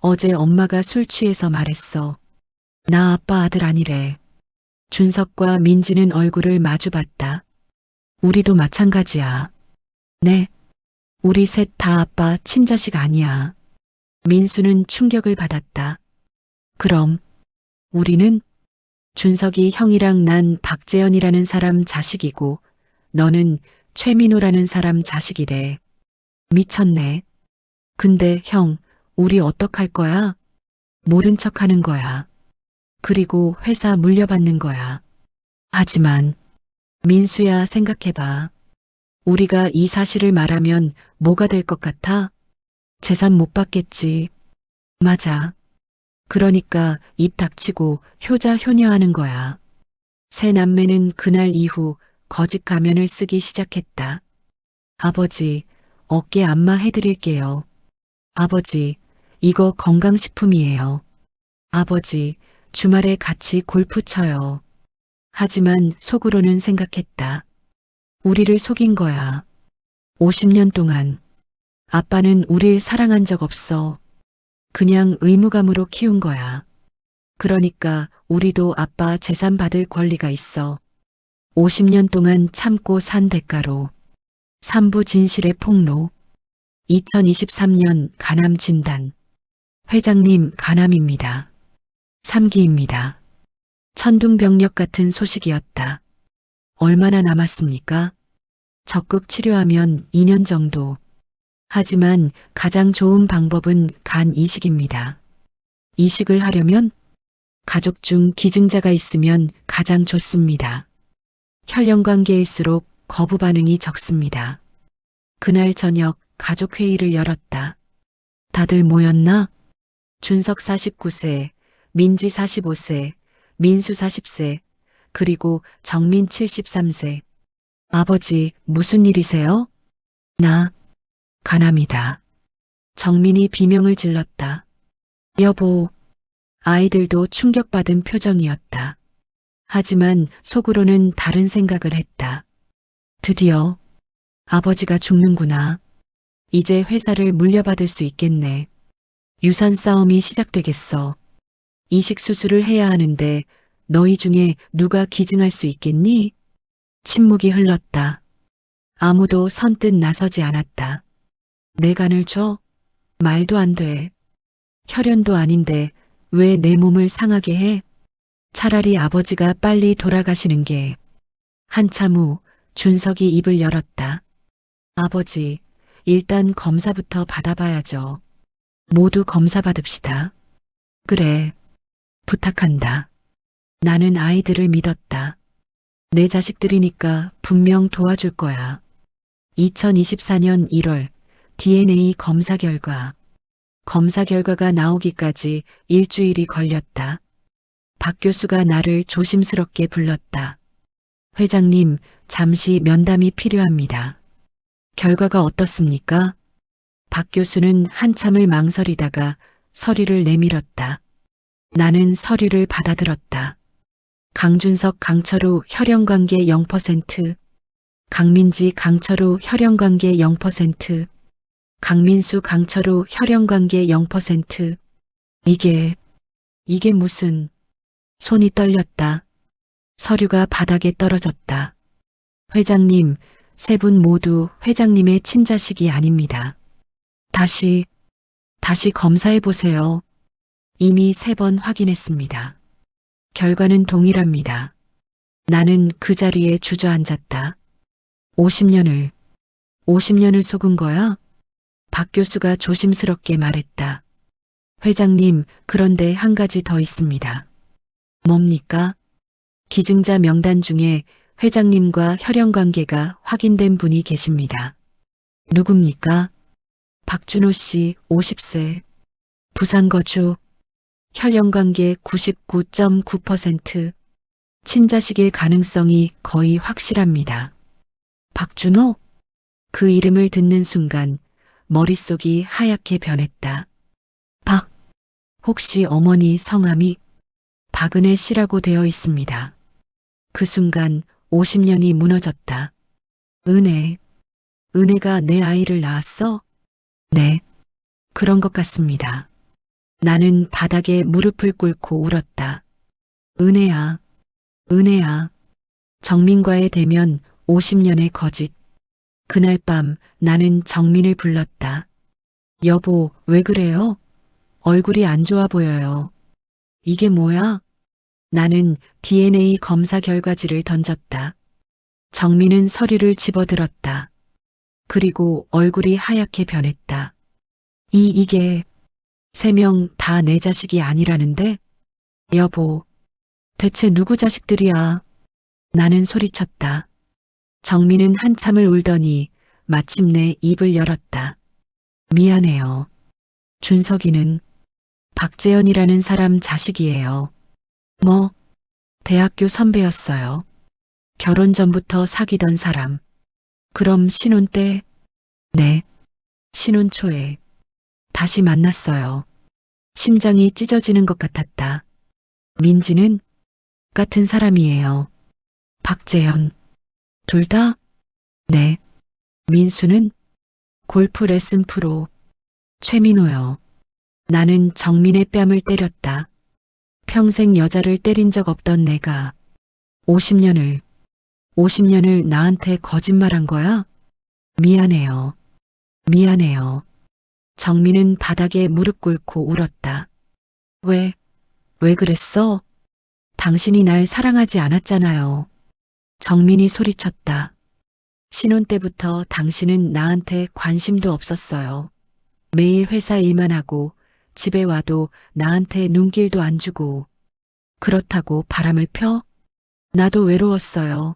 어제 엄마가 술 취해서 말했어. 나 아빠 아들 아니래. 준석과 민지는 얼굴을 마주봤다. 우리도 마찬가지야. 네. 우리 셋 다 아빠 친자식 아니야. 민수는 충격을 받았다. 그럼 우리는? 준석이 형이랑 난 박재현이라는 사람 자식이고 너는 최민호라는 사람 자식이래. 미쳤네. 근데 형, 우리 어떡할 거야? 모른 척 하는 거야. 그리고 회사 물려받는 거야. 하지만 민수야, 생각해봐. 우리가 이 사실을 말하면 뭐가 될 것 같아? 재산 못 받겠지. 맞아. 그러니까 입 닥치고 효자 효녀하는 거야. 새 남매는 그날 이후 거짓 가면을 쓰기 시작했다. 아버지, 어깨 안마 해드릴게요. 아버지, 이거 건강식품이에요. 아버지, 주말에 같이 골프 쳐요. 하지만 속으로는 생각했다. 우리를 속인 거야. 50년 동안. 아빠는 우릴 사랑한 적 없어. 그냥 의무감으로 키운 거야. 그러니까 우리도 아빠 재산 받을 권리가 있어. 50년 동안 참고 산 대가로. 삼부 진실의 폭로. 2023년 간암 진단. 회장님, 간암입니다. 3기입니다. 천둥병력 같은 소식이었다. 얼마나 남았습니까? 적극 치료하면 2년 정도. 하지만 가장 좋은 방법은 간 이식입니다. 이식을 하려면 가족 중 기증자가 있으면 가장 좋습니다. 혈연 관계일수록 거부 반응이 적습니다. 그날 저녁 가족 회의를 열었다. 다들 모였나? 준석 49세, 민지 45세, 민수 40세, 그리고 정민 73세. 아버지, 무슨 일이세요? 나 간암이다. 정민이 비명을 질렀다. 여보. 아이들도 충격받은 표정이었다. 하지만 속으로는 다른 생각을 했다. 드디어 아버지가 죽는구나. 이제 회사를 물려받을 수 있겠네. 유산 싸움이 시작되겠어. 이식 수술을 해야 하는데 너희 중에 누가 기증할 수 있겠니? 침묵이 흘렀다. 아무도 선뜻 나서지 않았다. 내 간을 줘? 말도 안 돼. 혈연도 아닌데 왜 내 몸을 상하게 해? 차라리 아버지가 빨리 돌아가시는 게. 한참 후 준석이 입을 열었다. 아버지, 일단 검사부터 받아봐야죠. 모두 검사 받읍시다. 그래. 부탁한다. 나는 아이들을 믿었다. 내 자식들이니까 분명 도와줄 거야. 2024년 1월 DNA 검사 결과가 나오기까지 일주일이 걸렸다. 박 교수가 나를 조심스럽게 불렀다. 회장님, 잠시 면담이 필요합니다. 결과가 어떻습니까? 박 교수는 한참을 망설이다가 서류를 내밀었다. 나는 서류를 받아들었다. 강준석, 강철우 혈연관계 0%, 강민지, 강철우 혈연관계 0%, 강민수, 강철우 혈연관계 0%. 이게 무슨... 손이 떨렸다. 서류가 바닥에 떨어졌다. 회장님, 세 분 모두 회장님의 친자식이 아닙니다. 다시 검사해 보세요. 이미 3번 확인했습니다. 결과는 동일합니다. 나는 그 자리에 주저앉았다. 50년을 속은 거야? 박 교수가 조심스럽게 말했다. 회장님, 그런데 한 가지 더 있습니다. 뭡니까? 기증자 명단 중에 회장님과 혈연관계가 확인된 분이 계십니다. 누굽니까? 박준호 씨, 50세. 부산 거주. 혈연관계 99.9%. 친자식일 가능성이 거의 확실합니다. 박준호? 그 이름을 듣는 순간 머릿속이 하얗게 변했다. 혹시 어머니 성함이 박은혜 씨라고 되어 있습니다. 그 순간 50년이 무너졌다. 은혜가 내 아이를 낳았어? 네, 그런 것 같습니다. 나는 바닥에 무릎을 꿇고 울었다. 은혜야. 정민과의 대면 50년의 거짓. 그날 밤 나는 정민을 불렀다. 여보, 왜 그래요? 얼굴이 안 좋아 보여요. 이게 뭐야? 나는 DNA 검사 결과지를 던졌다. 정민은 서류를 집어들었다. 그리고 얼굴이 하얗게 변했다. 이게 3명 다 내 자식이 아니라는데? 여보, 대체 누구 자식들이야? 나는 소리쳤다. 정민은 한참을 울더니 마침내 입을 열었다. 미안해요. 준석이는 박재현이라는 사람 자식이에요. 대학교 선배였어요. 결혼 전부터 사귀던 사람. 그럼 신혼 때? 네, 신혼 초에. 다시 만났어요. 심장이 찢어지는 것 같았다. 민지는? 같은 사람이에요. 박재현. 둘 다? 네. 민수는? 골프 레슨 프로. 최민호요. 나는 정민의 뺨을 때렸다. 평생 여자를 때린 적 없던 내가 50년을 나한테 거짓말한 거야? 미안해요. 정민은 바닥에 무릎 꿇고 울었다. 왜 그랬어? 당신이 날 사랑하지 않았잖아요. 정민이 소리쳤다. 신혼 때부터 당신은 나한테 관심도 없었어요. 매일 회사 일만 하고 집에 와도 나한테 눈길도 안 주고. 그렇다고 바람을 펴? 나도 외로웠어요.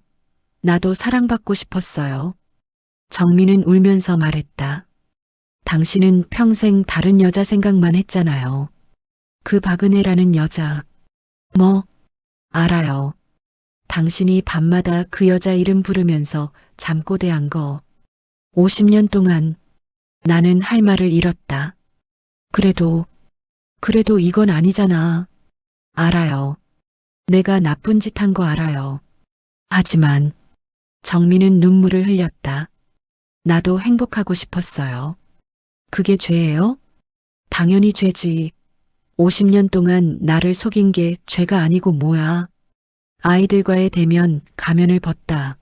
나도 사랑받고 싶었어요. 정민은 울면서 말했다. 당신은 평생 다른 여자 생각만 했잖아요. 그 박은혜라는 여자. 알아요. 당신이 밤마다 그 여자 이름 부르면서 잠꼬대한 거. 50년 동안 나는 할 말을 잃었다. 그래도 이건 아니잖아. 알아요. 내가 나쁜 짓 한 거 알아요. 하지만 정민은 눈물을 흘렸다. 나도 행복하고 싶었어요. 그게 죄예요? 당연히 죄지. 50년 동안 나를 속인 게 죄가 아니고 뭐야. 아이들과의 대면 가면을 벗다.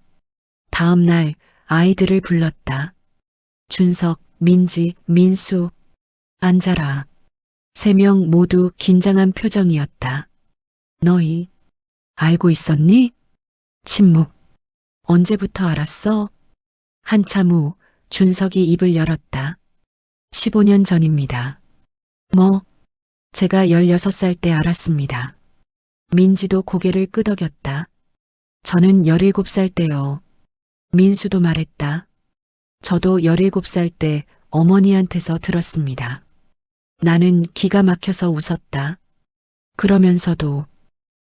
다음 날 아이들을 불렀다. 준석, 민지, 민수. 앉아라. 3명 모두 긴장한 표정이었다. 너희 알고 있었니? 침묵. 언제부터 알았어? 한참 후 준석이 입을 열었다. 15년 전입니다. 제가 16살 때 알았습니다. 민지도 고개를 끄덕였다. 저는 17살 때요. 민수도 말했다. 저도 17살 때 어머니한테서 들었습니다. 나는 기가 막혀서 웃었다.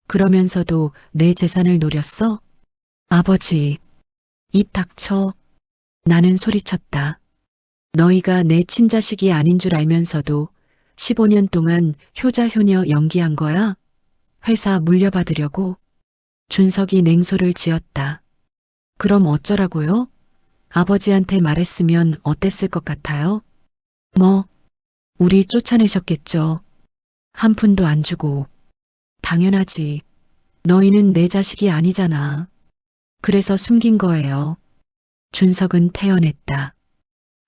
그러면서도 내 재산을 노렸어? 아버지, 입 닥쳐. 나는 소리쳤다. 너희가 내 친자식이 아닌 줄 알면서도 15년 동안 효자 효녀 연기한 거야? 회사 물려받으려고? 준석이 냉소를 지었다. 그럼 어쩌라고요? 아버지한테 말했으면 어땠을 것 같아요? 우리 쫓아내셨겠죠. 한 푼도 안 주고. 당연하지. 너희는 내 자식이 아니잖아. 그래서 숨긴 거예요. 준석은 태연했다.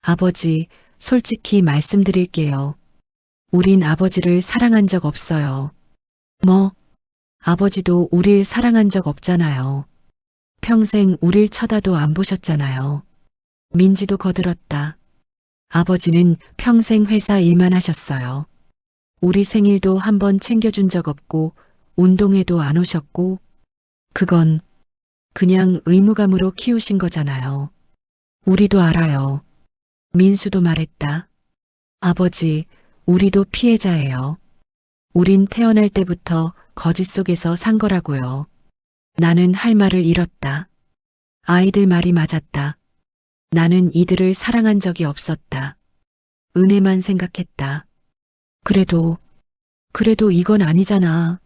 아버지, 솔직히 말씀드릴게요. 우린 아버지를 사랑한 적 없어요. 아버지도 우릴 사랑한 적 없잖아요. 평생 우릴 쳐다도 안 보셨잖아요. 민지도 거들었다. 아버지는 평생 회사 일만 하셨어요. 우리 생일도 한 번 챙겨준 적 없고 운동회도 안 오셨고 그건 그냥 의무감으로 키우신 거잖아요. 우리도 알아요. 민수도 말했다. 아버지, 우리도 피해자예요. 우린 태어날 때부터 거짓 속에서 산 거라고요. 나는 할 말을 잃었다. 아이들 말이 맞았다. 나는 이들을 사랑한 적이 없었다. 은혜만 생각했다. 그래도 이건 아니잖아.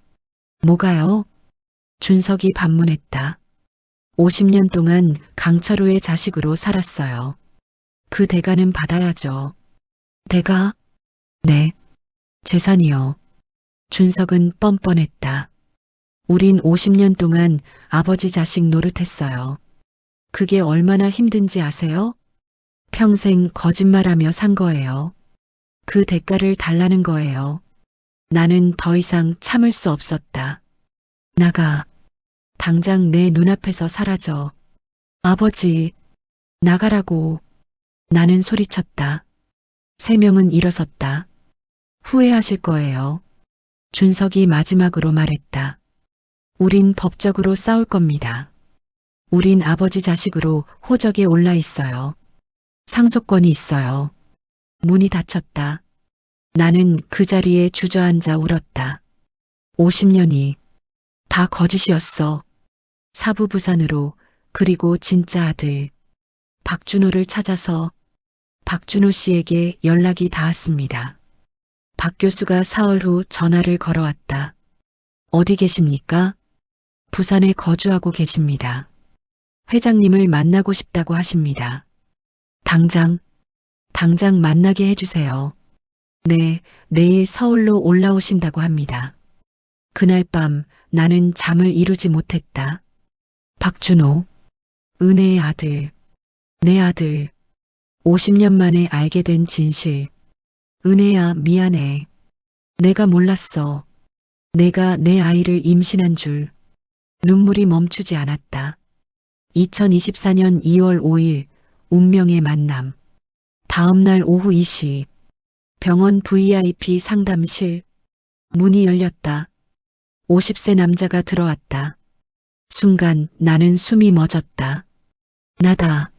뭐가요? 준석이 반문했다. 50년 동안 강철우의 자식으로 살았어요. 그 대가는 받아야죠. 대가? 네. 재산이요. 준석은 뻔뻔했다. 우린 50년 동안 아버지 자식 노릇했어요. 그게 얼마나 힘든지 아세요? 평생 거짓말하며 산 거예요. 그 대가를 달라는 거예요. 나는 더 이상 참을 수 없었다. 나가. 당장 내 눈앞에서 사라져. 아버지, 나가라고. 나는 소리쳤다. 3명은 일어섰다. 후회하실 거예요. 준석이 마지막으로 말했다. 우린 법적으로 싸울 겁니다. 우린 아버지 자식으로 호적에 올라 있어요. 상속권이 있어요. 문이 닫혔다. 나는 그 자리에 주저앉아 울었다. 50년이 다 거짓이었어. 사부부산으로 그리고 진짜 아들 박준호를 찾아서 박준호 씨에게 연락이 닿았습니다. 박 교수가 사흘 후 전화를 걸어왔다. 어디 계십니까? 부산에 거주하고 계십니다. 회장님을 만나고 싶다고 하십니다. 당장 만나게 해주세요. 네, 내일 서울로 올라오신다고 합니다. 그날 밤 나는 잠을 이루지 못했다. 박준호, 은혜의 아들, 내 아들, 50년 만에 알게 된 진실. 은혜야, 미안해. 내가 몰랐어. 내가 내 아이를 임신한 줄. 눈물이 멈추지 않았다. 2024년 2월 5일 운명의 만남. 다음 날 오후 2시 병원 VIP 상담실. 문이 열렸다. 50세 남자가 들어왔다. 순간 나는 숨이 멎었다. 나다.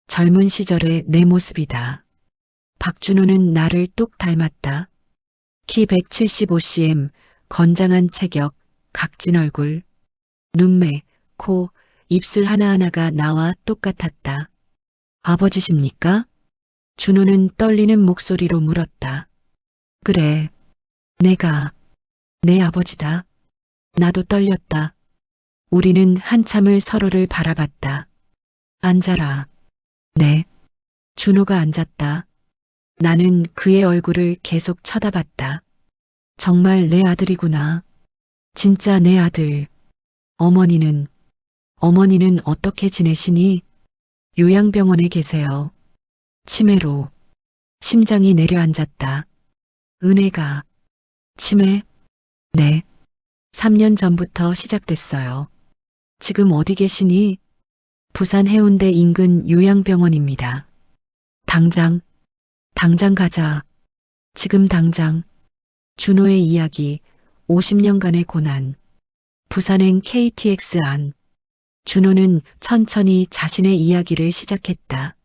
젊은 시절의 내 모습이다. 박준호는 나를 똑 닮았다. 키 175cm, 건장한 체격, 각진 얼굴, 눈매, 코, 입술 하나하나가 나와 똑같았다. 아버지십니까? 준호는 떨리는 목소리로 물었다. 그래, 내가 내 아버지다. 나도 떨렸다. 우리는 한참을 서로를 바라봤다. 앉아라. 네. 준호가 앉았다. 나는 그의 얼굴을 계속 쳐다봤다. 정말 내 아들이구나. 진짜 내 아들. 어머니는 어떻게 지내시니? 요양병원에 계세요. 치매로. 심장이 내려앉았다. 은혜가. 치매? 네. 3년 전부터 시작됐어요. 지금 어디 계시니? 부산 해운대 인근 요양병원입니다. 당장 가자. 지금 당장. 준호의 이야기, 50년간의 고난. 부산행 KTX 안. 준호는 천천히 자신의 이야기를 시작했다.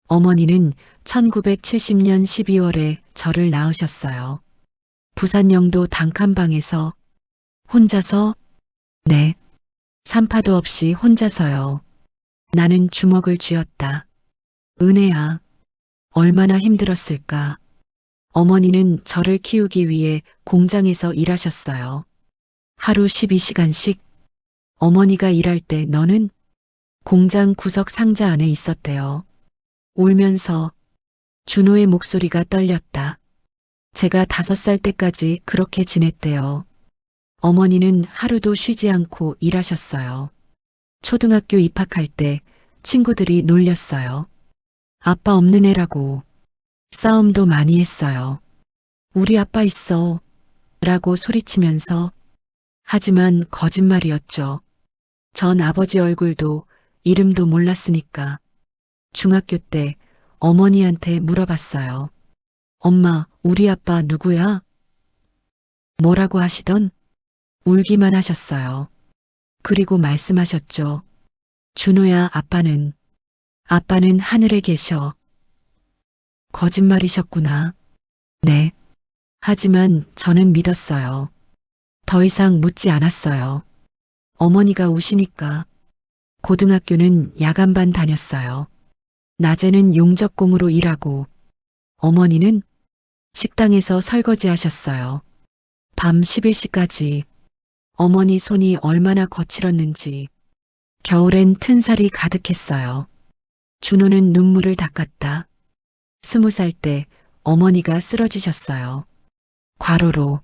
어머니는 1970년 12월에 저를 낳으셨어요. 부산 영도 단칸방에서 혼자서. 네. 산파도 없이 혼자서요. 나는 주먹을 쥐었다. 은혜야, 얼마나 힘들었을까. 어머니는 저를 키우기 위해 공장에서 일하셨어요. 하루 12시간씩. 어머니가 일할 때 너는 공장 구석 상자 안에 있었대요. 울면서. 준호의 목소리가 떨렸다. 제가 5살 때까지 그렇게 지냈대요. 어머니는 하루도 쉬지 않고 일하셨어요. 초등학교 입학할 때 친구들이 놀렸어요. 아빠 없는 애라고. 싸움도 많이 했어요. 우리 아빠 있어. 라고 소리치면서. 하지만 거짓말이었죠. 전 아버지 얼굴도 이름도 몰랐으니까. 중학교 때 어머니한테 물어봤어요. 엄마, 우리 아빠 누구야? 뭐라고 하시던? 울기만 하셨어요. 그리고 말씀하셨죠. 준호야, 아빠는 하늘에 계셔. 거짓말이셨구나. 네. 하지만 저는 믿었어요. 더 이상 묻지 않았어요. 어머니가 우시니까. 고등학교는 야간반 다녔어요. 낮에는 용접공으로 일하고, 어머니는 식당에서 설거지 하셨어요. 밤 11시까지. 어머니 손이 얼마나 거칠었는지. 겨울엔 튼살이 가득했어요. 준호는 눈물을 닦았다. 20살 때 어머니가 쓰러지셨어요. 과로로.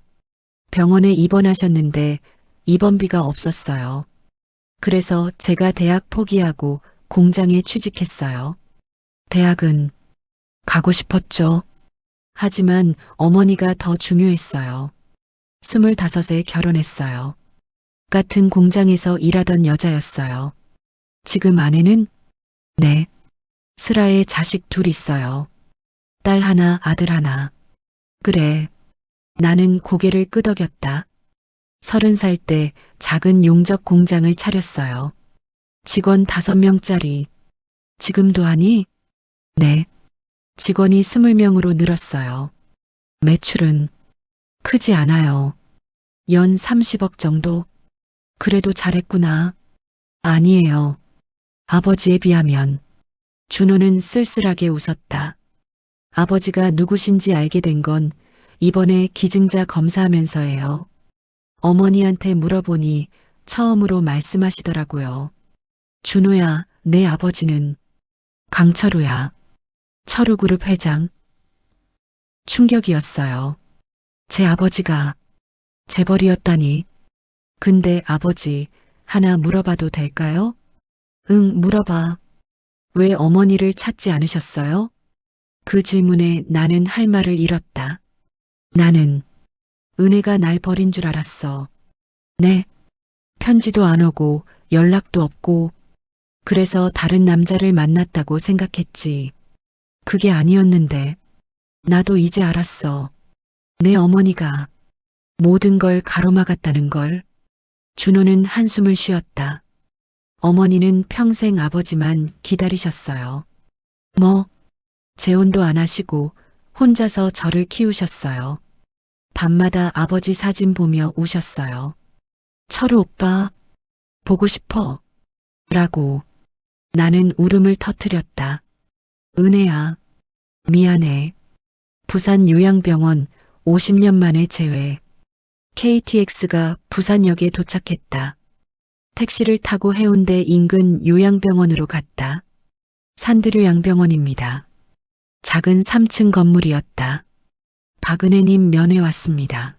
병원에 입원하셨는데 입원비가 없었어요. 그래서 제가 대학 포기하고 공장에 취직했어요. 대학은 가고 싶었죠. 하지만 어머니가 더 중요했어요. 25에 결혼했어요. 같은 공장에서 일하던 여자였어요. 지금 아내는? 네. 슬아에 자식 둘 있어요. 딸 하나, 아들 하나. 그래. 나는 고개를 끄덕였다. 30살 때 작은 용접 공장을 차렸어요. 직원 5명짜리. 지금도 하니? 네. 직원이 20명으로 늘었어요. 매출은 크지 않아요. 연 30억 정도? 그래도 잘했구나. 아니에요. 아버지에 비하면. 준호는 쓸쓸하게 웃었다. 아버지가 누구신지 알게 된 건 이번에 기증자 검사하면서예요. 어머니한테 물어보니 처음으로 말씀하시더라고요. 준호야, 내 아버지는 강철우야. 철우그룹 회장. 충격이었어요. 제 아버지가 재벌이었다니. 근데 아버지, 하나 물어봐도 될까요? 응, 물어봐. 왜 어머니를 찾지 않으셨어요? 그 질문에 나는 할 말을 잃었다. 나는 은혜가 날 버린 줄 알았어. 네. 편지도 안 오고 연락도 없고. 그래서 다른 남자를 만났다고 생각했지. 그게 아니었는데. 나도 이제 알았어. 내 어머니가 모든 걸 가로막았다는 걸. 준호는 한숨을 쉬었다. 어머니는 평생 아버지만 기다리셨어요. 뭐? 재혼도 안 하시고 혼자서 저를 키우셨어요. 밤마다 아버지 사진 보며 우셨어요. 철우 오빠, 보고 싶어. 라고. 나는 울음을 터뜨렸다. 은혜야, 미안해. 부산 요양병원 50년 만에 재회. KTX가 부산역에 도착했다. 택시를 타고 해운대 인근 요양병원으로 갔다. 산드류 양병원입니다. 작은 3층 건물이었다. 박은혜님 면회 왔습니다.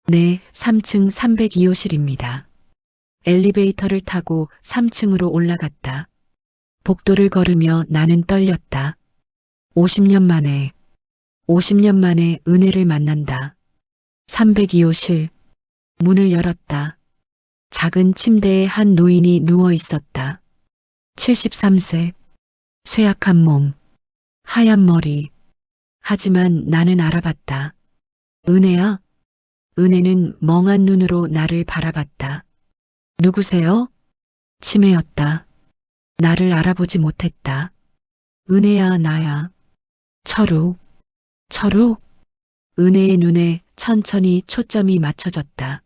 네, 3층 302호실입니다. 엘리베이터를 타고 3층으로 올라갔다. 복도를 걸으며 나는 떨렸다. 50년 만에 은혜를 만난다. 302호실. 문을 열었다. 작은 침대에 한 노인이 누워 있었다. 73세. 쇠약한 몸. 하얀 머리. 하지만 나는 알아봤다. 은혜야? 은혜는 멍한 눈으로 나를 바라봤다. 누구세요? 치매였다. 나를 알아보지 못했다. 은혜야, 나야. 철우. 철우? 은혜의 눈에 천천히 초점이 맞춰졌다.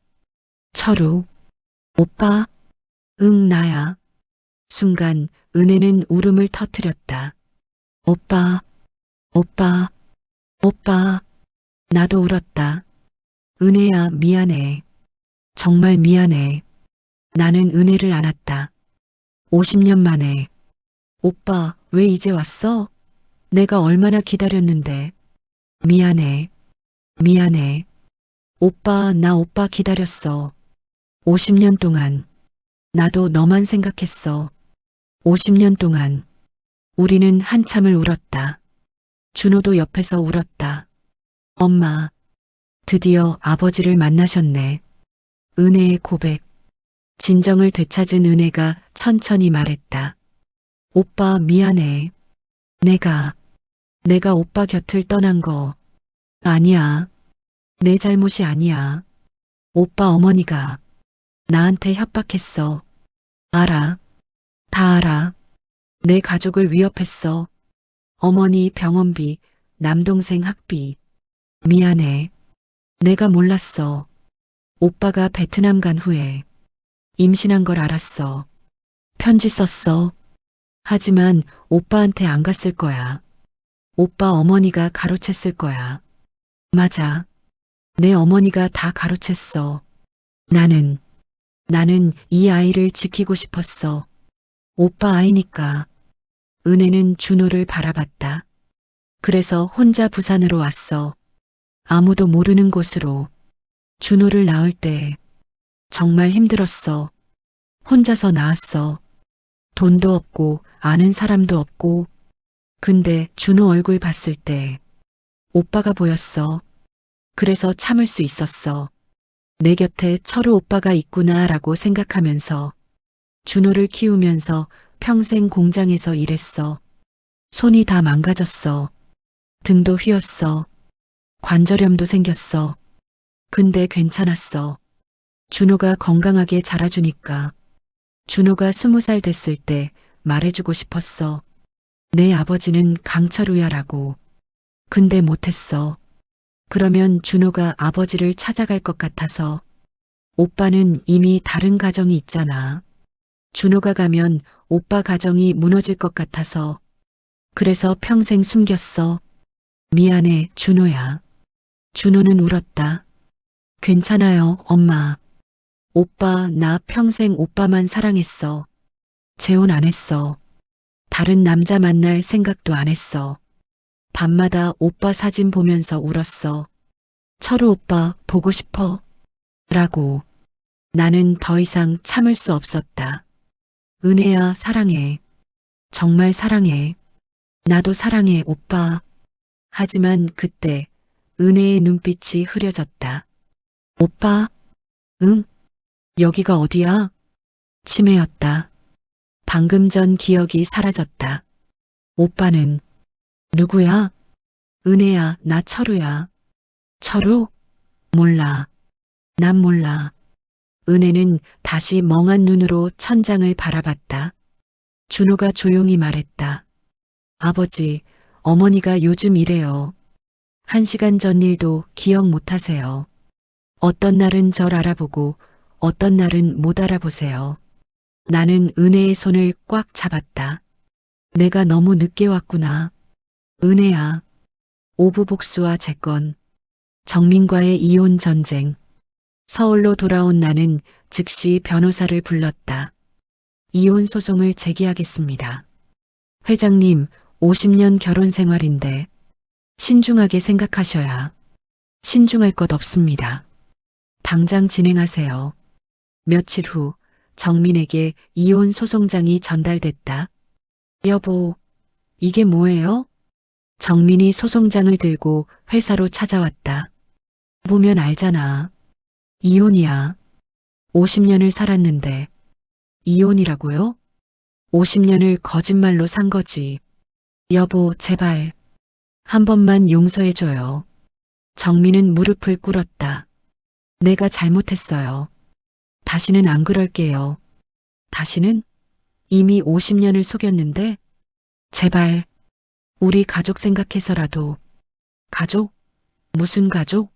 철우. 오빠? 응, 나야. 순간 은혜는 울음을 터뜨렸다. 오빠, 오빠, 오빠. 나도 울었다. 은혜야, 미안해. 정말 미안해. 나는 은혜를 안았다. 50년 만에. 오빠, 왜 이제 왔어? 내가 얼마나 기다렸는데. 미안해. 미안해. 오빠, 나 오빠 기다렸어. 50년 동안. 나도 너만 생각했어. 50년 동안. 우리는 한참을 울었다. 준호도 옆에서 울었다. 엄마, 드디어 아버지를 만나셨네. 은혜의 고백. 진정을 되찾은 은혜가 천천히 말했다. 오빠 미안해. 내가 오빠 곁을 떠난 거 아니야. 내 잘못이 아니야. 오빠 어머니가 나한테 협박했어. 알아. 다 알아. 내 가족을 위협했어. 어머니 병원비, 남동생 학비. 미안해. 내가 몰랐어. 오빠가 베트남 간 후에 임신한 걸 알았어. 편지 썼어. 하지만 오빠한테 안 갔을 거야. 오빠 어머니가 가로챘을 거야. 맞아. 내 어머니가 다 가로챘어. 나는 이 아이를 지키고 싶었어. 오빠 아이니까. 은혜는 준호를 바라봤다. 그래서 혼자 부산으로 왔어. 아무도 모르는 곳으로. 준호를 낳을 때 정말 힘들었어. 혼자서 낳았어. 돈도 없고 아는 사람도 없고. 근데 준호 얼굴 봤을 때 오빠가 보였어. 그래서 참을 수 있었어. 내 곁에 철우 오빠가 있구나라고 생각하면서 준호를 키우면서 평생 공장에서 일했어. 손이 다 망가졌어. 등도 휘었어. 관절염도 생겼어. 근데 괜찮았어. 준호가 건강하게 자라주니까. 준호가 20살 됐을 때 말해주고 싶었어. 내 아버지는 강철우야라고. 근데 못했어. 그러면 준호가 아버지를 찾아갈 것 같아서. 오빠는 이미 다른 가정이 있잖아. 준호가 가면 오빠 가정이 무너질 것 같아서. 그래서 평생 숨겼어. 미안해, 준호야. 준호는 울었다. 괜찮아요, 엄마. 오빠, 나 평생 오빠만 사랑했어. 재혼 안 했어. 다른 남자 만날 생각도 안 했어. 밤마다 오빠 사진 보면서 울었어. 철우 오빠 보고 싶어. 라고. 나는 더 이상 참을 수 없었다. 은혜야, 사랑해. 정말 사랑해. 나도 사랑해, 오빠. 하지만 그때 은혜의 눈빛이 흐려졌다. 오빠? 응? 여기가 어디야? 치매였다. 방금 전 기억이 사라졌다. 오빠는 누구야? 은혜야, 나 철우야. 철우? 몰라. 난 몰라. 은혜는 다시 멍한 눈으로 천장을 바라봤다. 준호가 조용히 말했다. 아버지, 어머니가 요즘 이래요. 1시간 전 일도 기억 못 하세요. 어떤 날은 절 알아보고 어떤 날은 못 알아보세요. 나는 은혜의 손을 꽉 잡았다. 내가 너무 늦게 왔구나. 은혜야. 오부복수와 재건. 정민과의 이혼 전쟁. 서울로 돌아온 나는 즉시 변호사를 불렀다. 이혼 소송을 제기하겠습니다. 회장님, 50년 결혼 생활인데 신중하게 생각하셔야. 신중할 것 없습니다. 당장 진행하세요. 며칠 후 정민에게 이혼 소송장이 전달됐다. 여보, 이게 뭐예요? 정민이 소송장을 들고 회사로 찾아왔다. 보면 알잖아. 이혼이야. 50년을 살았는데. 이혼이라고요? 50년을 거짓말로 산 거지. 여보, 제발. 한 번만 용서해줘요. 정민은 무릎을 꿇었다. 내가 잘못했어요. 다시는 안 그럴게요. 다시는? 이미 50년을 속였는데? 제발, 우리 가족 생각해서라도. 가족? 무슨 가족?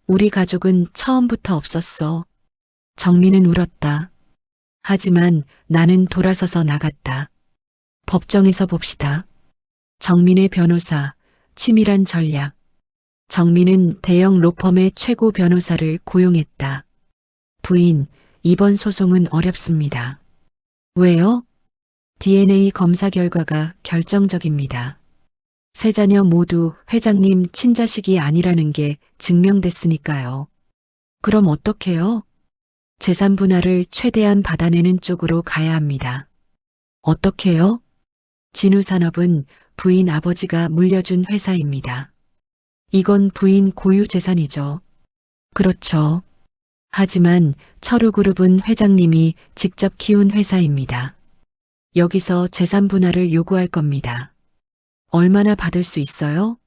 우리 가족은 처음부터 없었어. 정민은 울었다. 하지만 나는 돌아서서 나갔다. 법정에서 봅시다. 정민의 변호사, 치밀한 전략. 정민은 대형 로펌의 최고 변호사를 고용했다. 부인, 이번 소송은 어렵습니다. 왜요? DNA 검사 결과가 결정적입니다. 세 자녀 모두 회장님 친자식이 아니라는 게 증명됐으니까요. 그럼 어떡해요? 재산 분할을 최대한 받아내는 쪽으로 가야 합니다. 어떻게요? 진우산업은 부인 아버지가 물려준 회사입니다. 이건 부인 고유 재산이죠. 그렇죠. 하지만 철우그룹은 회장님이 직접 키운 회사입니다. 여기서 재산 분할을 요구할 겁니다. 얼마나 받을 수 있어요?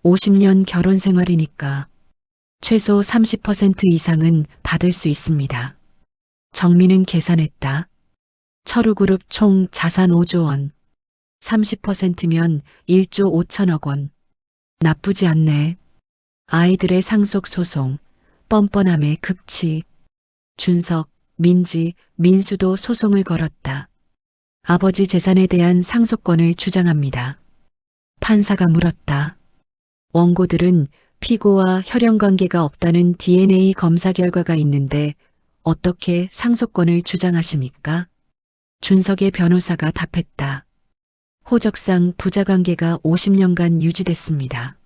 50년 결혼 생활이니까 최소 30% 이상은 받을 수 있습니다. 정민은 계산했다. 철우그룹 총 자산 5조 원. 30%면 1조 5천억 원. 나쁘지 않네. 아이들의 상속 소송, 뻔뻔함의 극치. 준석, 민지, 민수도 소송을 걸었다. 아버지 재산에 대한 상속권을 주장합니다. 판사가 물었다. 원고들은 피고와 혈연관계가 없다는 DNA 검사 결과가 있는데 어떻게 상속권을 주장하십니까? 준석의 변호사가 답했다. 호적상 부자관계가 50년간 유지됐습니다.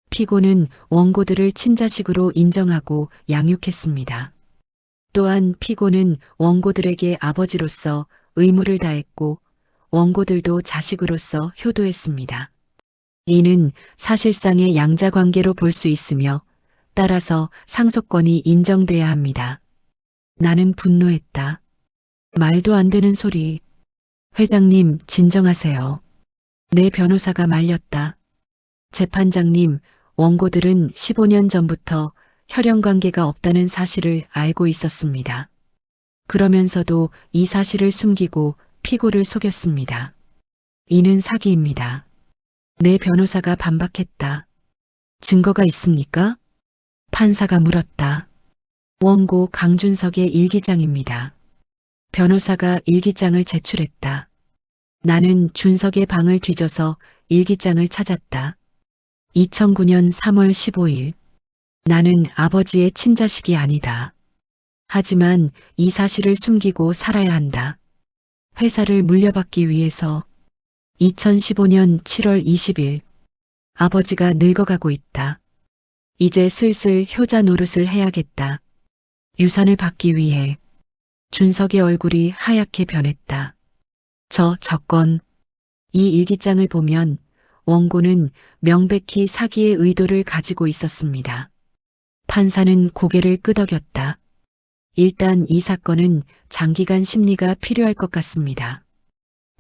피고는 원고들을 친자식으로 인정하고 양육했습니다. 또한 피고는 원고들에게 아버지로서 의무를 다했고 원고들도 자식으로서 효도했습니다. 이는 사실상의 양자 관계로 볼 수 있으며 따라서 상속권이 인정돼야 합니다. 나는 분노했다. 말도 안 되는 소리. 회장님, 진정하세요. 내 변호사가 말렸다. 재판장님, 원고들은 15년 전부터 혈연 관계가 없다는 사실을 알고 있었습니다. 그러면서도 이 사실을 숨기고 피고를 속였습니다. 이는 사기입니다. 내 변호사가 반박했다. 증거가 있습니까? 판사가 물었다. 원고 강준석의 일기장입니다. 변호사가 일기장을 제출했다. 나는 준석의 방을 뒤져서 일기장을 찾았다. 2009년 3월 15일. 나는 아버지의 친자식이 아니다. 하지만 이 사실을 숨기고 살아야 한다. 회사를 물려받기 위해서 2015년 7월 20일. 아버지가 늙어가고 있다. 이제 슬슬 효자 노릇을 해야겠다. 유산을 받기 위해. 준석의 얼굴이 하얗게 변했다. 저 건. 이 일기장을 보면 원고는 명백히 사기의 의도를 가지고 있었습니다. 판사는 고개를 끄덕였다. 일단 이 사건은 장기간 심리가 필요할 것 같습니다.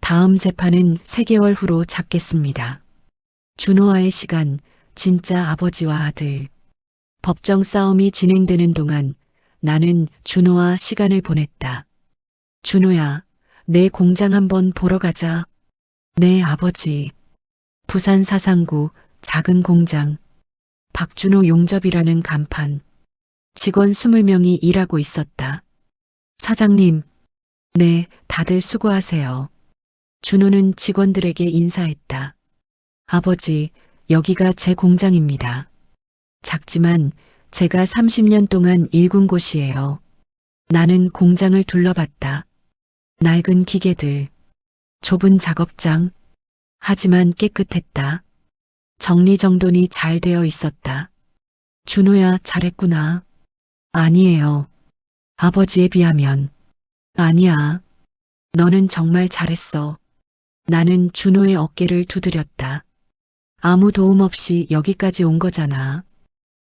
다음 재판은 3개월 후로 잡겠습니다. 준호와의 시간, 진짜 아버지와 아들. 법정 싸움이 진행되는 동안 나는 준호와 시간을 보냈다. 준호야, 내 공장 한번 보러 가자. 네, 아버지. 부산 사상구 작은 공장. 박준호 용접이라는 간판. 직원 20명이 일하고 있었다. 사장님. 네, 다들 수고하세요. 준호는 직원들에게 인사했다. 아버지, 여기가 제 공장입니다. 작지만 제가 30년 동안 일군 곳이에요. 나는 공장을 둘러봤다. 낡은 기계들, 좁은 작업장. 하지만 깨끗했다. 정리정돈이 잘 되어 있었다. 준호야, 잘했구나. 아니에요. 아버지에 비하면. 아니야. 너는 정말 잘했어. 나는 준호의 어깨를 두드렸다. 아무 도움 없이 여기까지 온 거잖아.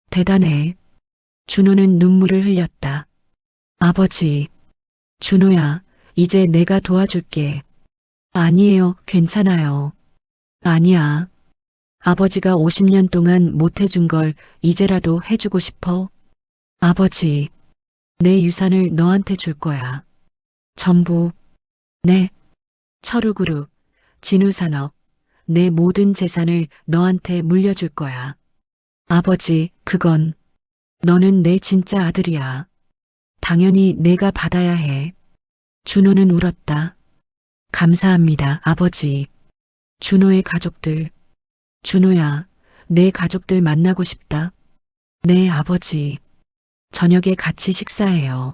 대단해. 준호는 눈물을 흘렸다. 아버지. 준호야, 이제 내가 도와줄게. 아니에요, 괜찮아요. 아니야. 아버지가 50년 동안 못 해준 걸 이제라도 해주고 싶어. 아버지, 내 유산을 너한테 줄 거야. 전부. 네. 철우그룹, 진우산업, 내 모든 재산을 너한테 물려줄 거야. 아버지, 그건 너는 내 진짜 아들이야. 당연히 내가 받아야 해. 준호는 울었다. 감사합니다, 아버지. 준호의 가족들. 준호야, 내 가족들 만나고 싶다. 네, 아버지. 저녁에 같이 식사해요.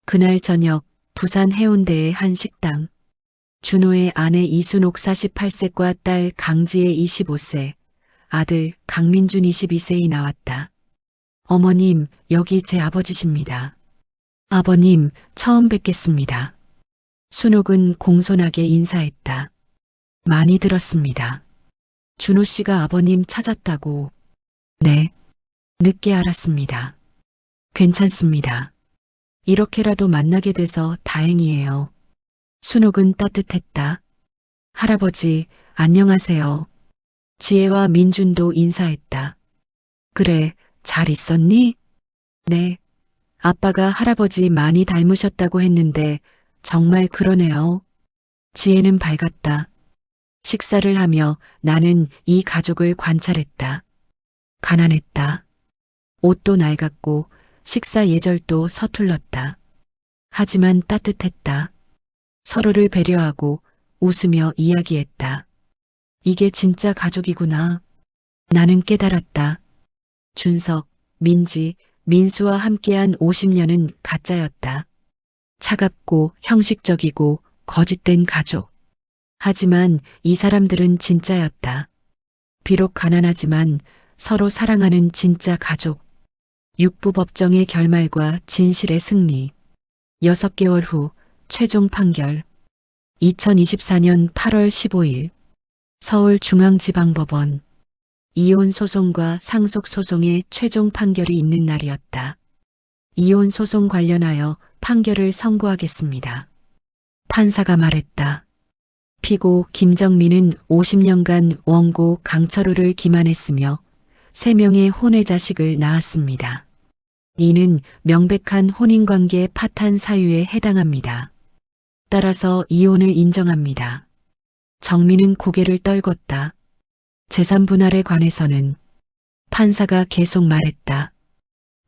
그날 저녁 부산 해운대의 한 식당. 준호의 아내 이순옥 48세과 딸 강지혜 25세, 아들 강민준 22세이 나왔다. 어머님, 여기 제 아버지십니다. 아버님, 처음 뵙겠습니다. 순옥은 공손하게 인사했다. 많이 들었습니다. 준호 씨가 아버님 찾았다고. 네. 늦게 알았습니다. 괜찮습니다. 이렇게라도 만나게 돼서 다행이에요. 순옥은 따뜻했다. 할아버지, 안녕하세요. 지혜와 민준도 인사했다. 그래, 잘 있었니? 네. 아빠가 할아버지 많이 닮으셨다고 했는데 정말 그러네요. 지혜는 밝았다. 식사를 하며 나는 이 가족을 관찰했다. 가난했다. 옷도 낡았고 식사 예절도 서툴렀다. 하지만 따뜻했다. 서로를 배려하고 웃으며 이야기했다. 이게 진짜 가족이구나. 나는 깨달았다. 준석, 민지, 민수와 함께한 50년은 가짜였다. 차갑고 형식적이고 거짓된 가족. 하지만 이 사람들은 진짜였다. 비록 가난하지만 서로 사랑하는 진짜 가족. 육부법정의 결말과 진실의 승리. 6개월 후 최종 판결. 2024년 8월 15일 서울중앙지방법원. 이혼 소송과 상속 소송의 최종 판결이 있는 날이었다. 이혼 소송 관련하여 판결을 선고하겠습니다. 판사가 말했다. 피고 김정민은 50년간 원고 강철우를 기만했으며 3명의 혼외 자식을 낳았습니다. 이는 명백한 혼인관계 파탄 사유에 해당합니다. 따라서 이혼을 인정합니다. 정민은 고개를 떨궜다. 재산 분할에 관해서는 판사가 계속 말했다.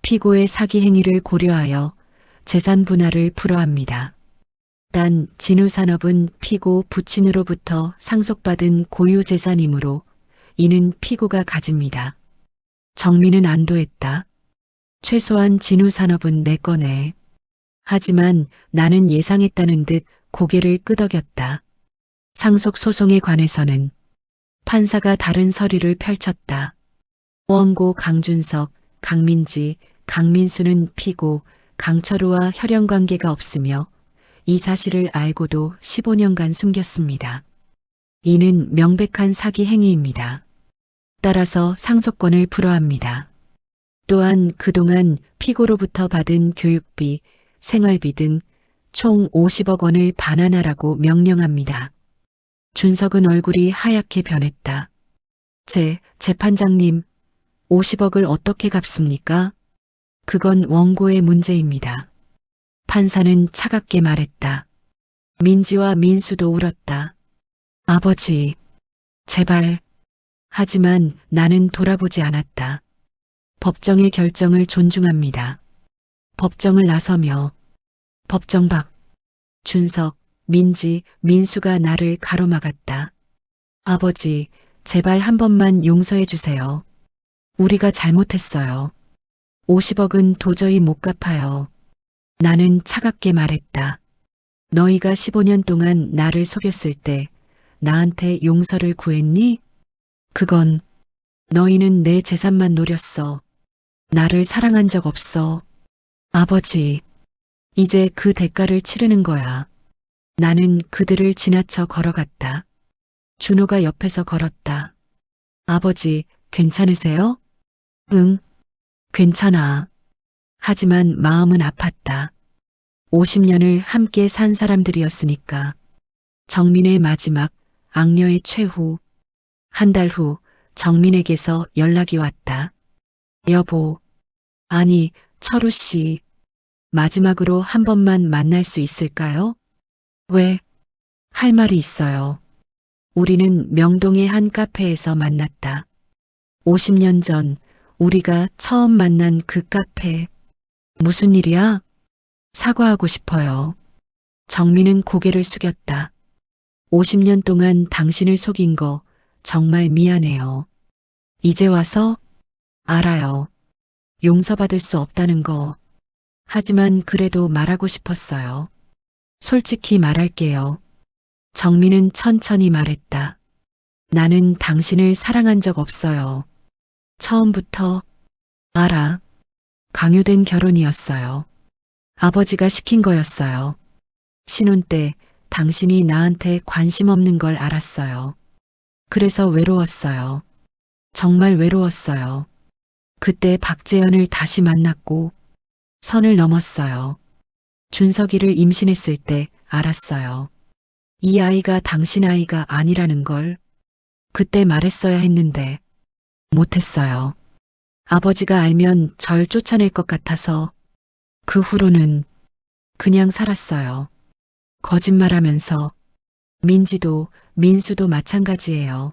피고의 사기 행위를 고려하여 재산 분할을 불허합니다. 단 진우산업은 피고 부친으로부터 상속받은 고유 재산이므로 이는 피고가 가집니다. 정민은 안도했다. 최소한 진우산업은 내 거네. 하지만 나는 예상했다는 듯 고개를 끄덕였다. 상속 소송에 관해서는 판사가 다른 서류를 펼쳤다. 원고 강준석, 강민지, 강민수는 피고 강철우와 혈연관계가 없으며 이 사실을 알고도 15년간 숨겼습니다. 이는 명백한 사기 행위입니다. 따라서 상속권을 불허합니다. 또한 그동안 피고로부터 받은 교육비, 생활비 등 총 50억 원을 반환하라고 명령합니다. 준석은 얼굴이 하얗게 변했다. 재판장님, 50억을 어떻게 갚습니까? 그건 원고의 문제입니다. 판사는 차갑게 말했다. 민지와 민수도 울었다. 아버지, 제발. 하지만 나는 돌아보지 않았다. 법정의 결정을 존중합니다. 법정을 나서며 법정 밖 준석, 민지, 민수가 나를 가로막았다. 아버지, 제발 한 번만 용서해 주세요. 우리가 잘못했어요. 50억은 도저히 못 갚아요. 나는 차갑게 말했다. 너희가 15년 동안 나를 속였을 때 나한테 용서를 구했니? 그건 너희는 내 재산만 노렸어. 나를 사랑한 적 없어. 아버지, 이제 그 대가를 치르는 거야. 나는 그들을 지나쳐 걸어갔다. 준호가 옆에서 걸었다. 아버지, 괜찮으세요? 응, 괜찮아. 하지만 마음은 아팠다. 50년을 함께 산 사람들이었으니까. 정민의 마지막, 악녀의 최후. 한 달 후 정민에게서 연락이 왔다. 여보, 아니, 철우 씨, 마지막으로 한 번만 만날 수 있을까요? 왜? 할 말이 있어요. 우리는 명동의 한 카페에서 만났다. 50년 전 우리가 처음 만난 그 카페. 무슨 일이야? 사과하고 싶어요. 정민은 고개를 숙였다. 50년 동안 당신을 속인 거 정말 미안해요. 이제 와서? 알아요. 용서받을 수 없다는 거. 하지만 그래도 말하고 싶었어요. 솔직히 말할게요. 정민은 천천히 말했다. 나는 당신을 사랑한 적 없어요. 처음부터. 알아. 강요된 결혼이었어요. 아버지가 시킨 거였어요. 신혼 때 당신이 나한테 관심 없는 걸 알았어요. 그래서 외로웠어요. 정말 외로웠어요. 그때 박재현을 다시 만났고 선을 넘었어요. 준석이를 임신했을 때 알았어요. 이 아이가 당신 아이가 아니라는 걸 그때 말했어야 했는데 못했어요. 아버지가 알면 절 쫓아낼 것 같아서 그 후로는 그냥 살았어요. 거짓말하면서. 민지도 민수도 마찬가지예요.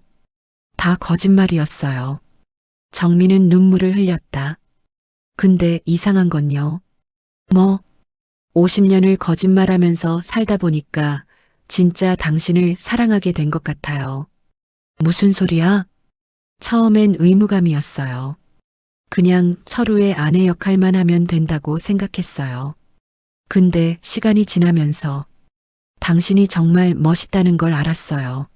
다 거짓말이었어요. 정민은 눈물을 흘렸다. 근데 이상한 건요. 뭐? 50년을 거짓말하면서 살다 보니까 진짜 당신을 사랑하게 된 것 같아요. 무슨 소리야? 처음엔 의무감이었어요. 그냥 철우의 아내 역할만 하면 된다고 생각했어요. 근데 시간이 지나면서 당신이 정말 멋있다는 걸 알았어요.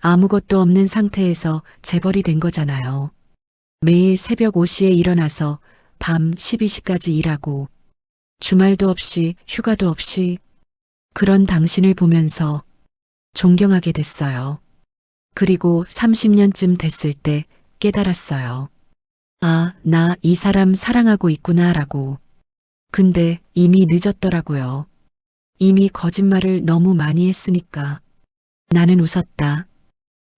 아무것도 없는 상태에서 재벌이 된 거잖아요. 매일 새벽 5시에 일어나서 밤 12시까지 일하고 주말도 없이 휴가도 없이 그런 당신을 보면서 존경하게 됐어요. 그리고 30년쯤 됐을 때 깨달았어요. 아, 나 이 사람 사랑하고 있구나라고. 근데 이미 늦었더라고요. 이미 거짓말을 너무 많이 했으니까. 나는 웃었다.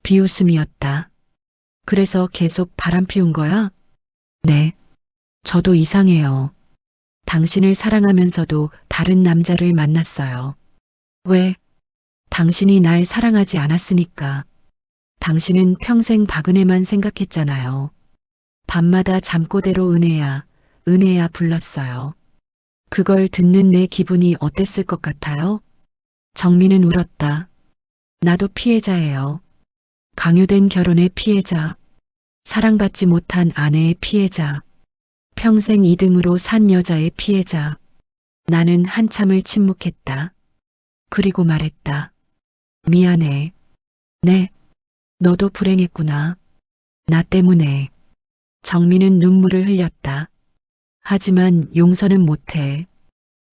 비웃음이었다. 그래서 계속 바람 피운 거야? 네. 저도 이상해요. 당신을 사랑하면서도 다른 남자를 만났어요. 왜? 당신이 날 사랑하지 않았으니까. 당신은 평생 박은혜만 생각했잖아요. 밤마다 잠꼬대로 은혜야, 은혜야 불렀어요. 그걸 듣는 내 기분이 어땠을 것 같아요? 정민은 울었다. 나도 피해자예요. 강요된 결혼의 피해자. 사랑받지 못한 아내의 피해자. 평생 2등으로 산 여자의 피해자. 나는 한참을 침묵했다. 그리고 말했다. 미안해. 네. 너도 불행했구나. 나 때문에. 정민은 눈물을 흘렸다. 하지만 용서는 못해.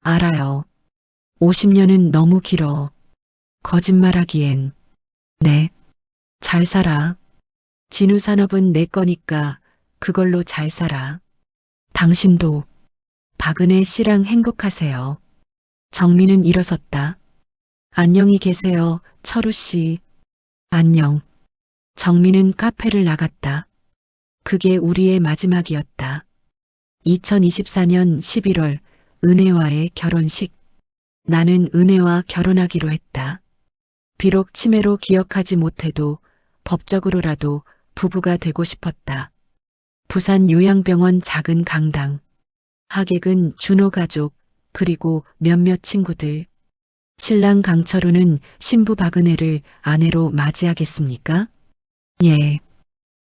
알아요. 50년은 너무 길어. 거짓말하기엔. 네. 잘 살아. 진우 산업은 내 거니까 그걸로 잘 살아. 당신도 박은혜 씨랑 행복하세요. 정민은 일어섰다. 안녕히 계세요, 철우 씨. 안녕. 정민은 카페를 나갔다. 그게 우리의 마지막이었다. 2024년 11월 은혜와의 결혼식. 나는 은혜와 결혼하기로 했다. 비록 치매로 기억하지 못해도 법적으로라도 부부가 되고 싶었다. 부산 요양병원 작은 강당. 하객은 준호 가족 그리고 몇몇 친구들. 신랑 강철우는 신부 박은혜를 아내로 맞이하겠습니까? 예.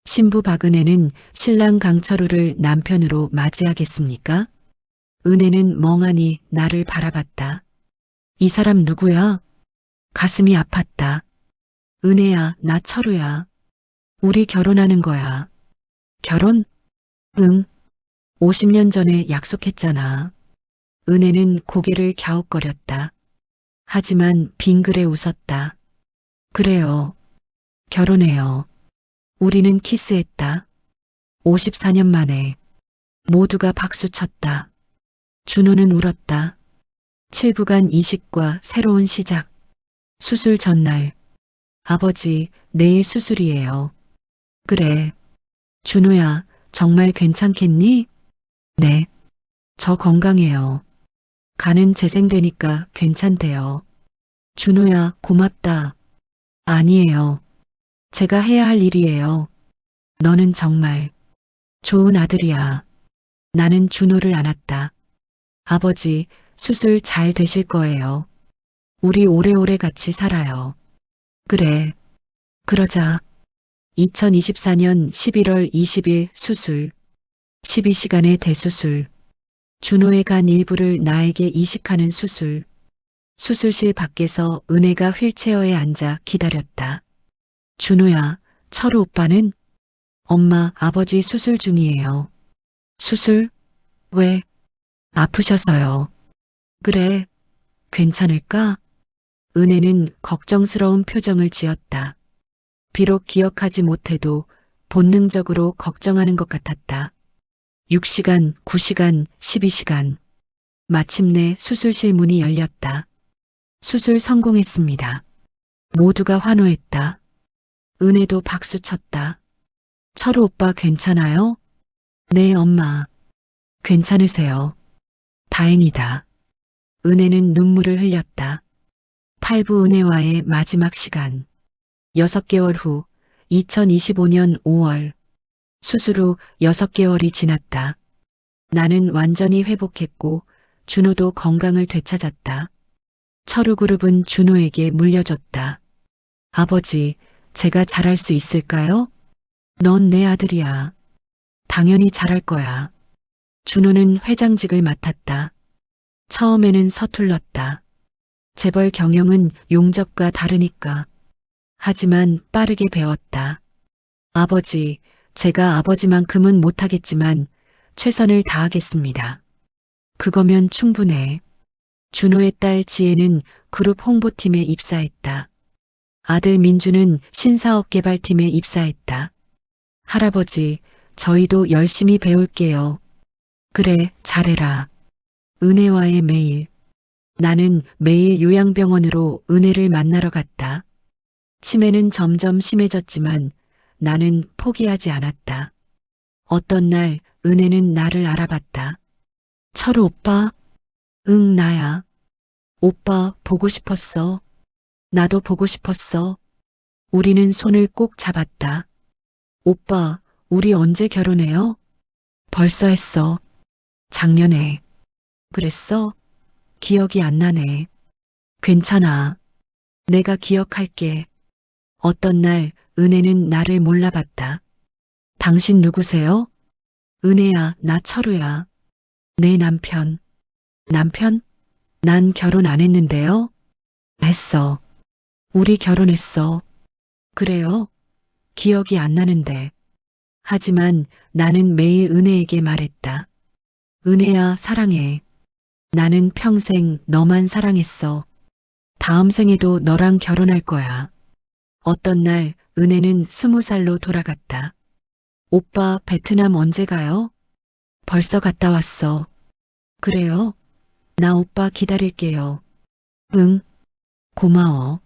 신부 박은혜는 신랑 강철우를 남편으로 맞이하겠습니까? 은혜는 멍하니 나를 바라봤다. 이 사람 누구야? 가슴이 아팠다. 은혜야, 나 철우야. 우리 결혼하는 거야. 결혼? 응. 50년 전에 약속했잖아. 은혜는 고개를 갸웃거렸다. 하지만 빙그레 웃었다. 그래요. 결혼해요. 우리는 키스했다. 54년 만에. 모두가 박수쳤다. 준호는 울었다. 7부간 이식과 새로운 시작. 수술 전날. 아버지, 내일 수술이에요. 그래. 준호야, 정말 괜찮겠니? 네, 저 건강해요. 간은 재생되니까 괜찮대요. 준호야, 고맙다. 아니에요. 제가 해야 할 일이에요. 너는 정말 좋은 아들이야. 나는 준호를 안았다. 아버지, 수술 잘 되실 거예요. 우리 오래오래 같이 살아요. 그래, 그러자. 2024년 11월 20일 수술. 12시간의 대수술. 준호의 간 일부를 나에게 이식하는 수술. 수술실 밖에서 은혜가 휠체어에 앉아 기다렸다. 준호야, 철우 오빠는? 엄마, 아버지 수술 중이에요. 수술? 왜? 아프셔서요. 그래, 괜찮을까? 은혜는 걱정스러운 표정을 지었다. 비록 기억하지 못해도 본능적으로 걱정하는 것 같았다. 6시간, 9시간, 12시간. 마침내 수술실 문이 열렸다. 수술 성공했습니다. 모두가 환호했다. 은혜도 박수 쳤다. 철우 오빠 괜찮아요? 네, 엄마. 괜찮으세요? 다행이다. 은혜는 눈물을 흘렸다. 팔부 은혜와의 마지막 시간. 6개월 후 2025년 5월. 수술 후 6개월이 지났다. 나는 완전히 회복했고 준호도 건강을 되찾았다. 철우그룹은 준호에게 물려줬다. 아버지, 제가 잘할 수 있을까요? 넌 내 아들이야. 당연히 잘할 거야. 준호는 회장직을 맡았다. 처음에는 서툴렀다. 재벌 경영은 용접과 다르니까. 하지만 빠르게 배웠다. 아버지, 제가 아버지만큼은 못하겠지만 최선을 다하겠습니다. 그거면 충분해. 준호의 딸 지혜는 그룹 홍보팀에 입사했다. 아들 민주는 신사업개발팀에 입사했다. 할아버지, 저희도 열심히 배울게요. 그래, 잘해라. 은혜와의 매일. 나는 매일 요양병원으로 은혜를 만나러 갔다. 치매는 점점 심해졌지만 나는 포기하지 않았다. 어떤 날 은혜는 나를 알아봤다. 철우 오빠? 응, 나야. 오빠 보고 싶었어. 나도 보고 싶었어. 우리는 손을 꼭 잡았다. 오빠, 우리 언제 결혼해요? 벌써 했어. 작년에. 그랬어? 기억이 안 나네. 괜찮아. 내가 기억할게. 어떤 날 은혜는 나를 몰라봤다. 당신 누구세요? 은혜야, 나 철우야. 내 남편. 남편? 난 결혼 안 했는데요? 했어. 우리 결혼했어. 그래요? 기억이 안 나는데. 하지만 나는 매일 은혜에게 말했다. 은혜야, 사랑해. 나는 평생 너만 사랑했어. 다음 생에도 너랑 결혼할 거야. 어떤 날 은혜는 20살로 돌아갔다. 오빠, 베트남 언제 가요? 벌써 갔다 왔어. 그래요? 나 오빠 기다릴게요. 응, 고마워.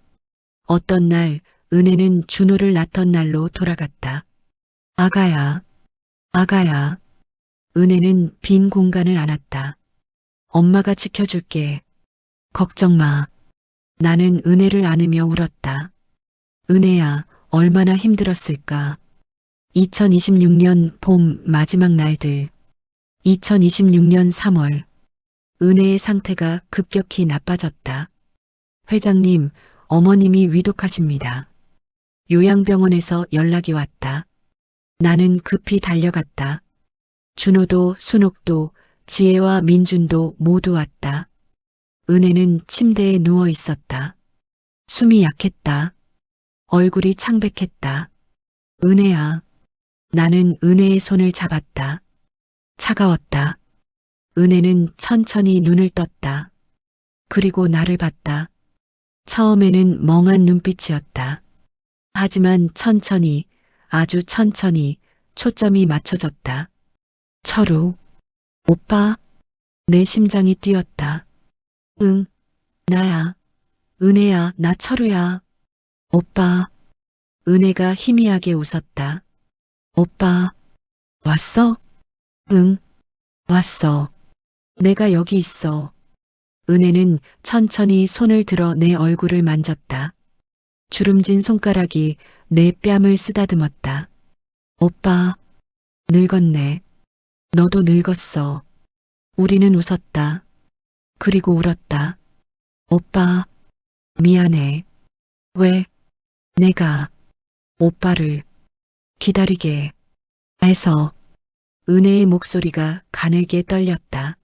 어떤 날 은혜는 준호를 낳던 날로 돌아갔다. 아가야, 아가야. 은혜는 빈 공간을 안았다. 엄마가 지켜줄게. 걱정 마. 나는 은혜를 안으며 울었다. 은혜야, 얼마나 힘들었을까. 2026년 봄 마지막 날들. 2026년 3월. 은혜의 상태가 급격히 나빠졌다. 회장님, 어머님이 위독하십니다. 요양병원에서 연락이 왔다. 나는 급히 달려갔다. 준호도 순옥도 지혜와 민준도 모두 왔다. 은혜는 침대에 누워 있었다. 숨이 약했다. 얼굴이 창백했다. 은혜야. 나는 은혜의 손을 잡았다. 차가웠다. 은혜는 천천히 눈을 떴다. 그리고 나를 봤다. 처음에는 멍한 눈빛이었다. 하지만 천천히, 아주 천천히 초점이 맞춰졌다. 철우. 오빠. 내 심장이 뛰었다. 응, 나야. 은혜야, 나 철우야. 오빠. 은혜가 희미하게 웃었다. 오빠. 왔어? 응, 왔어. 내가 여기 있어. 은혜는 천천히 손을 들어 내 얼굴을 만졌다. 주름진 손가락이 내 뺨을 쓰다듬었다. 오빠, 늙었네. 너도 늙었어. 우리는 웃었다. 그리고 울었다. 오빠, 미안해. 왜 내가 오빠를 기다리게 해서. 은혜의 목소리가 가늘게 떨렸다.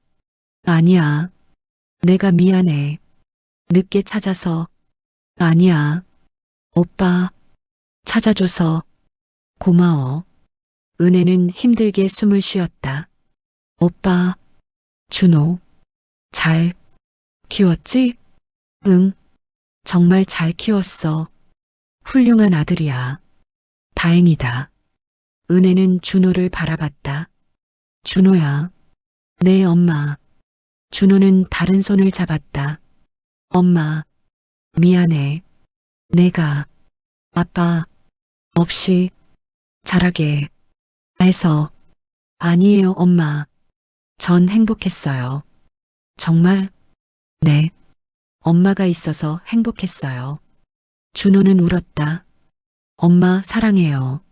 아니야. 내가 미안해. 늦게 찾아서. 아니야. 오빠, 찾아줘서 고마워. 은혜는 힘들게 숨을 쉬었다. 오빠, 준호, 잘 키웠지? 응, 정말 잘 키웠어. 훌륭한 아들이야. 다행이다. 은혜는 준호를 바라봤다. 준호야, 네 엄마. 준호는 다른 손을 잡았다. 엄마, 미안해. 내가 아빠 없이 자라게 해서. 아니에요, 엄마. 전 행복했어요. 정말? 네. 엄마가 있어서 행복했어요. 준호는 울었다. 엄마 사랑해요.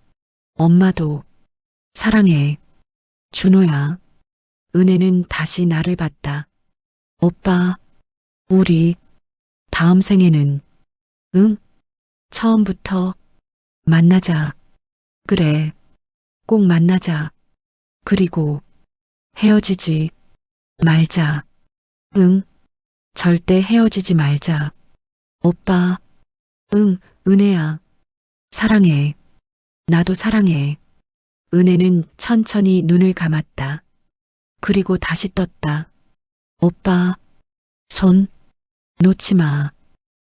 엄마도 사랑해. 준호야. 은혜는 다시 나를 봤다. 오빠, 우리 다음 생에는, 응? 처음부터 만나자. 그래, 꼭 만나자. 그리고 헤어지지 말자. 응, 절대 헤어지지 말자. 오빠, 응, 은혜야. 사랑해. 나도 사랑해. 은혜는 천천히 눈을 감았다. 그리고 다시 떴다. 오빠, 손 놓지 마.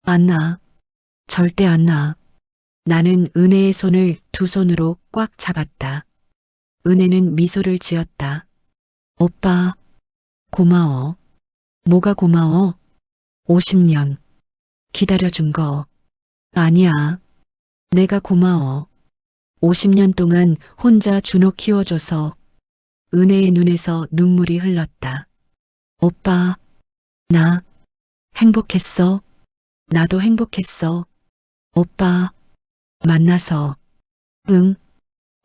안 나. 절대 안 나. 나는 은혜의 손을 두 손으로 꽉 잡았다. 은혜는 미소를 지었다. 오빠, 고마워. 뭐가 고마워? 50년 기다려준 거. 아니야. 내가 고마워. 50년 동안 혼자 준호 키워줘서. 은혜의 눈에서 눈물이 흘렀다. 오빠, 나 행복했어. 나도 행복했어. 오빠, 만나서. 응,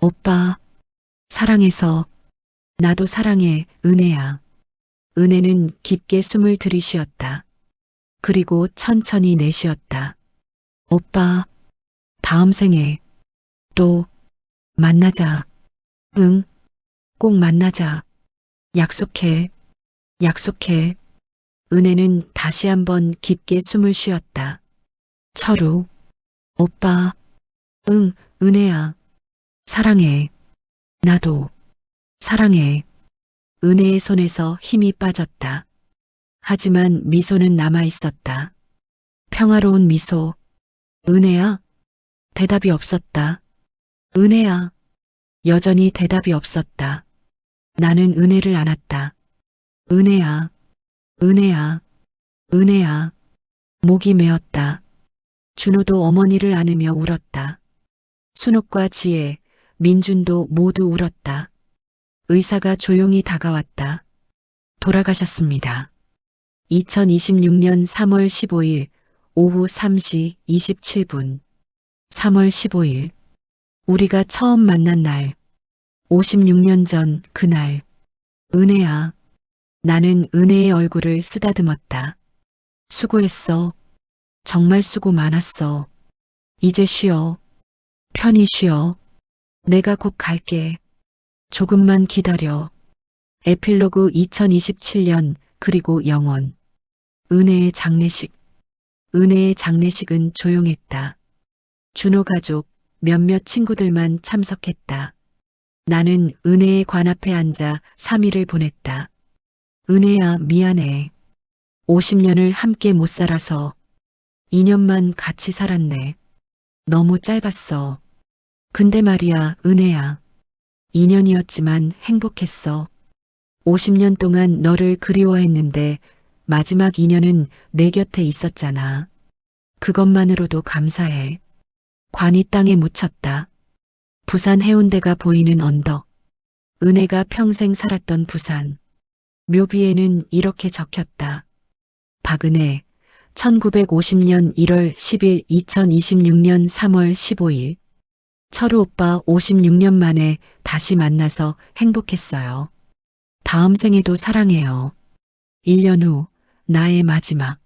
오빠, 사랑해서. 나도 사랑해, 은혜야. 은혜는 깊게 숨을 들이쉬었다. 그리고 천천히 내쉬었다. 오빠, 다음 생에 또 만나자. 응, 꼭 만나자. 약속해, 약속해. 은혜는 다시 한번 깊게 숨을 쉬었다. 철우, 오빠, 응, 은혜야. 사랑해. 나도 사랑해. 은혜의 손에서 힘이 빠졌다. 하지만 미소는 남아 있었다. 평화로운 미소. 은혜야? 대답이 없었다. 은혜야. 여전히 대답이 없었다. 나는 은혜를 안았다. 은혜야. 은혜야. 은혜야. 목이 메었다. 준호도 어머니를 안으며 울었다. 순옥과 지혜, 민준도 모두 울었다. 의사가 조용히 다가왔다. 돌아가셨습니다. 2026년 3월 15일 오후 3시 27분. 3월 15일. 우리가 처음 만난 날. 56년 전 그날. 은혜야. 나는 은혜의 얼굴을 쓰다듬었다. 수고했어. 정말 수고 많았어. 이제 쉬어. 편히 쉬어. 내가 곧 갈게. 조금만 기다려. 에필로그 2027년 그리고 영원. 은혜의 장례식. 은혜의 장례식은 조용했다. 준호 가족 몇몇 친구들만 참석했다. 나는 은혜의 관 앞에 앉아 3일을 보냈다. 은혜야, 미안해. 50년을 함께 못 살아서. 2년만 같이 살았네. 너무 짧았어. 근데 말이야, 은혜야. 2년이었지만 행복했어. 50년 동안 너를 그리워했는데 마지막 2년은 내 곁에 있었잖아. 그것만으로도 감사해. 관이 땅에 묻혔다. 부산 해운대가 보이는 언덕. 은혜가 평생 살았던 부산. 묘비에는 이렇게 적혔다. 박은혜, 1950년 1월 10일 2026년 3월 15일. 철우 오빠 56년 만에 다시 만나서 행복했어요. 다음 생에도 사랑해요. 1년 후, 나의 마지막.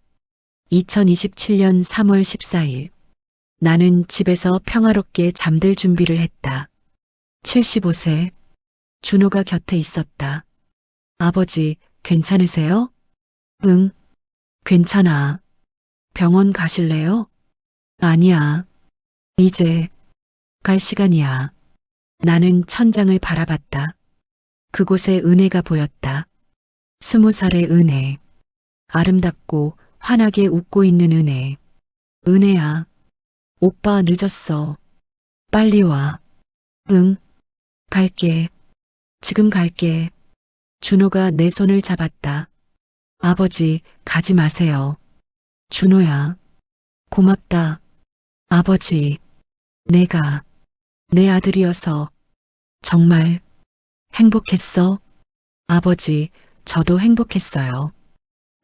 2027년 3월 14일. 나는 집에서 평화롭게 잠들 준비를 했다. 75세. 준호가 곁에 있었다. 아버지, 괜찮으세요? 응, 괜찮아. 병원 가실래요? 아니야. 이제 갈 시간이야. 나는 천장을 바라봤다. 그곳에 은혜가 보였다. 20살의 은혜. 아름답고 환하게 웃고 있는 은혜. 은혜야. 오빠 늦었어. 빨리 와. 응, 갈게. 지금 갈게. 준호가 내 손을 잡았다. 아버지, 가지 마세요. 준호야. 고맙다. 아버지, 내가 내 아들이어서 정말 행복했어. 아버지, 저도 행복했어요.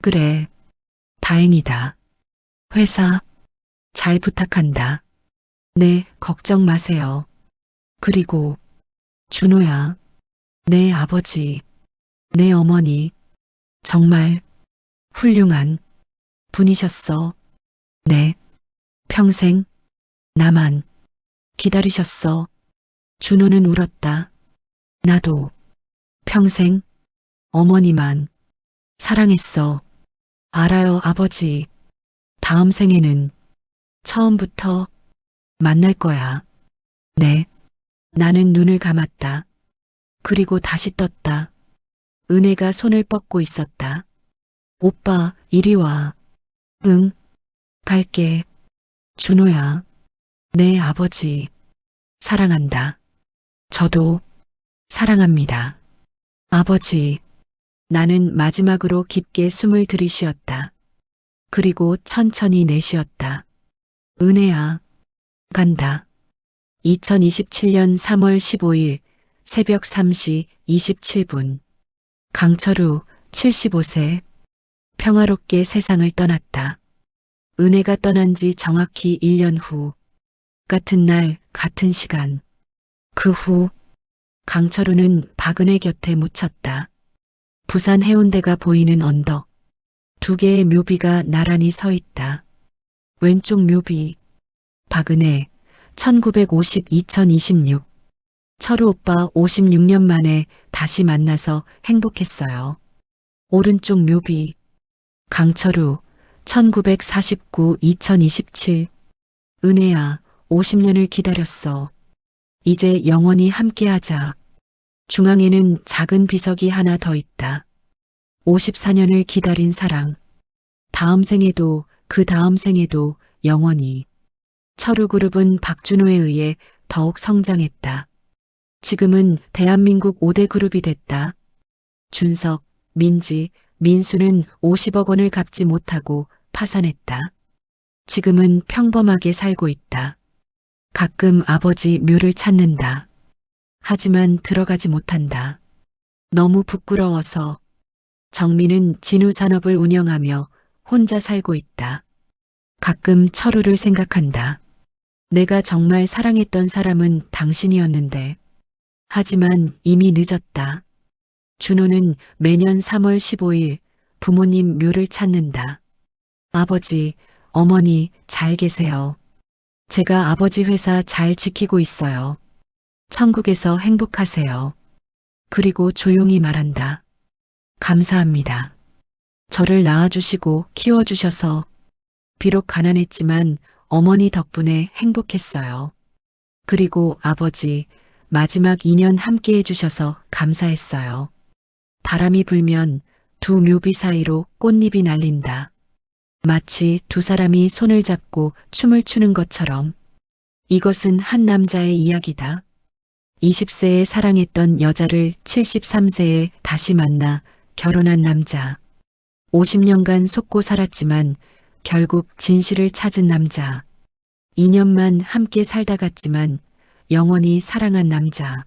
그래, 다행이다. 회사 잘 부탁한다. 네, 걱정 마세요. 그리고 준호야, 내 아버지, 내 어머니, 정말 훌륭한 분이셨어. 네, 평생 나만 기다리셨어. 준호는 울었다. 나도 평생 어머니만 사랑했어. 알아요, 아버지. 다음 생에는 처음부터 만날 거야. 네. 나는 눈을 감았다. 그리고 다시 떴다. 은혜가 손을 뻗고 있었다. 오빠, 이리 와. 응, 갈게. 준호야, 내 아버지, 사랑한다. 저도 사랑합니다. 아버지, 나는 마지막으로 깊게 숨을 들이쉬었다. 그리고 천천히 내쉬었다. 은혜야, 간다. 2027년 3월 15일 새벽 3시 27분. 강철우 75세. 평화롭게 세상을 떠났다. 은혜가 떠난 지 정확히 1년 후. 같은 날, 같은 시간. 그 후, 강철우는 박은혜 곁에 묻혔다. 부산 해운대가 보이는 언덕. 두 개의 묘비가 나란히 서 있다. 왼쪽 묘비. 박은혜, 1950-2026. 철우 오빠 56년 만에 다시 만나서 행복했어요. 오른쪽 묘비. 강철우, 1949-2027. 은혜야, 50년을 기다렸어. 이제 영원히 함께하자. 중앙에는 작은 비석이 하나 더 있다. 54년을 기다린 사랑. 다음 생에도 그 다음 생에도 영원히. 철우그룹은 박준호에 의해 더욱 성장했다. 지금은 대한민국 5대 그룹이 됐다. 준석, 민지, 민수는 50억 원을 갚지 못하고 파산했다. 지금은 평범하게 살고 있다. 가끔 아버지 묘를 찾는다. 하지만 들어가지 못한다. 너무 부끄러워서. 정민은 진우산업을 운영하며 혼자 살고 있다. 가끔 철우를 생각한다. 내가 정말 사랑했던 사람은 당신이었는데. 하지만 이미 늦었다. 준호는 매년 3월 15일 부모님 묘를 찾는다. 아버지, 어머니 잘 계세요. 제가 아버지 회사 잘 지키고 있어요. 천국에서 행복하세요. 그리고 조용히 말한다. 감사합니다. 저를 낳아주시고 키워주셔서 비록 가난했지만 어머니 덕분에 행복했어요. 그리고 아버지, 마지막 2년 함께 해주셔서 감사했어요. 바람이 불면 두 묘비 사이로 꽃잎이 날린다. 마치 두 사람이 손을 잡고 춤을 추는 것처럼. 이것은 한 남자의 이야기다. 20세에 사랑했던 여자를 73세에 다시 만나 결혼한 남자. 50년간 속고 살았지만 결국 진실을 찾은 남자. 2년만 함께 살다 갔지만 영원히 사랑한 남자.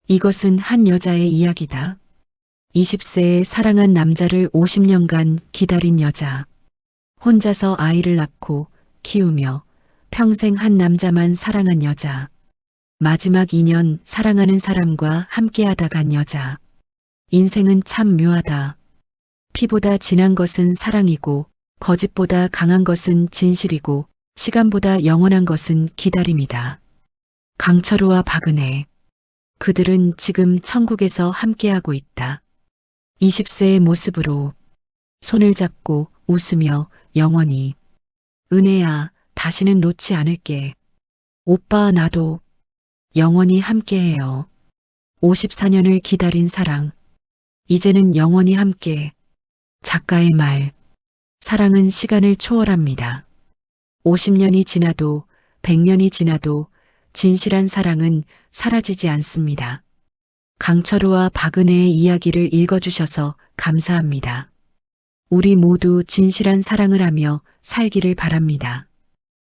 이것은 한 여자의 이야기다. 20세에 사랑한 남자를 50년간 기다린 여자. 혼자서 아이를 낳고 키우며 평생 한 남자만 사랑한 여자. 마지막 2년 사랑하는 사람과 함께하다 간 여자. 인생은 참 묘하다. 피보다 진한 것은 사랑이고, 거짓보다 강한 것은 진실이고, 시간보다 영원한 것은 기다림이다. 강철우와 박은혜. 그들은 지금 천국에서 함께하고 있다. 20세의 모습으로 손을 잡고 웃으며 영원히. 은혜야, 다시는 놓지 않을게. 오빠와 나도 영원히 함께해요. 54년을 기다린 사랑. 이제는 영원히 함께. 작가의 말. 사랑은 시간을 초월합니다. 50년이 지나도 100년이 지나도 진실한 사랑은 사라지지 않습니다. 강철우와 박은혜의 이야기를 읽어주셔서 감사합니다. 우리 모두 진실한 사랑을 하며 살기를 바랍니다.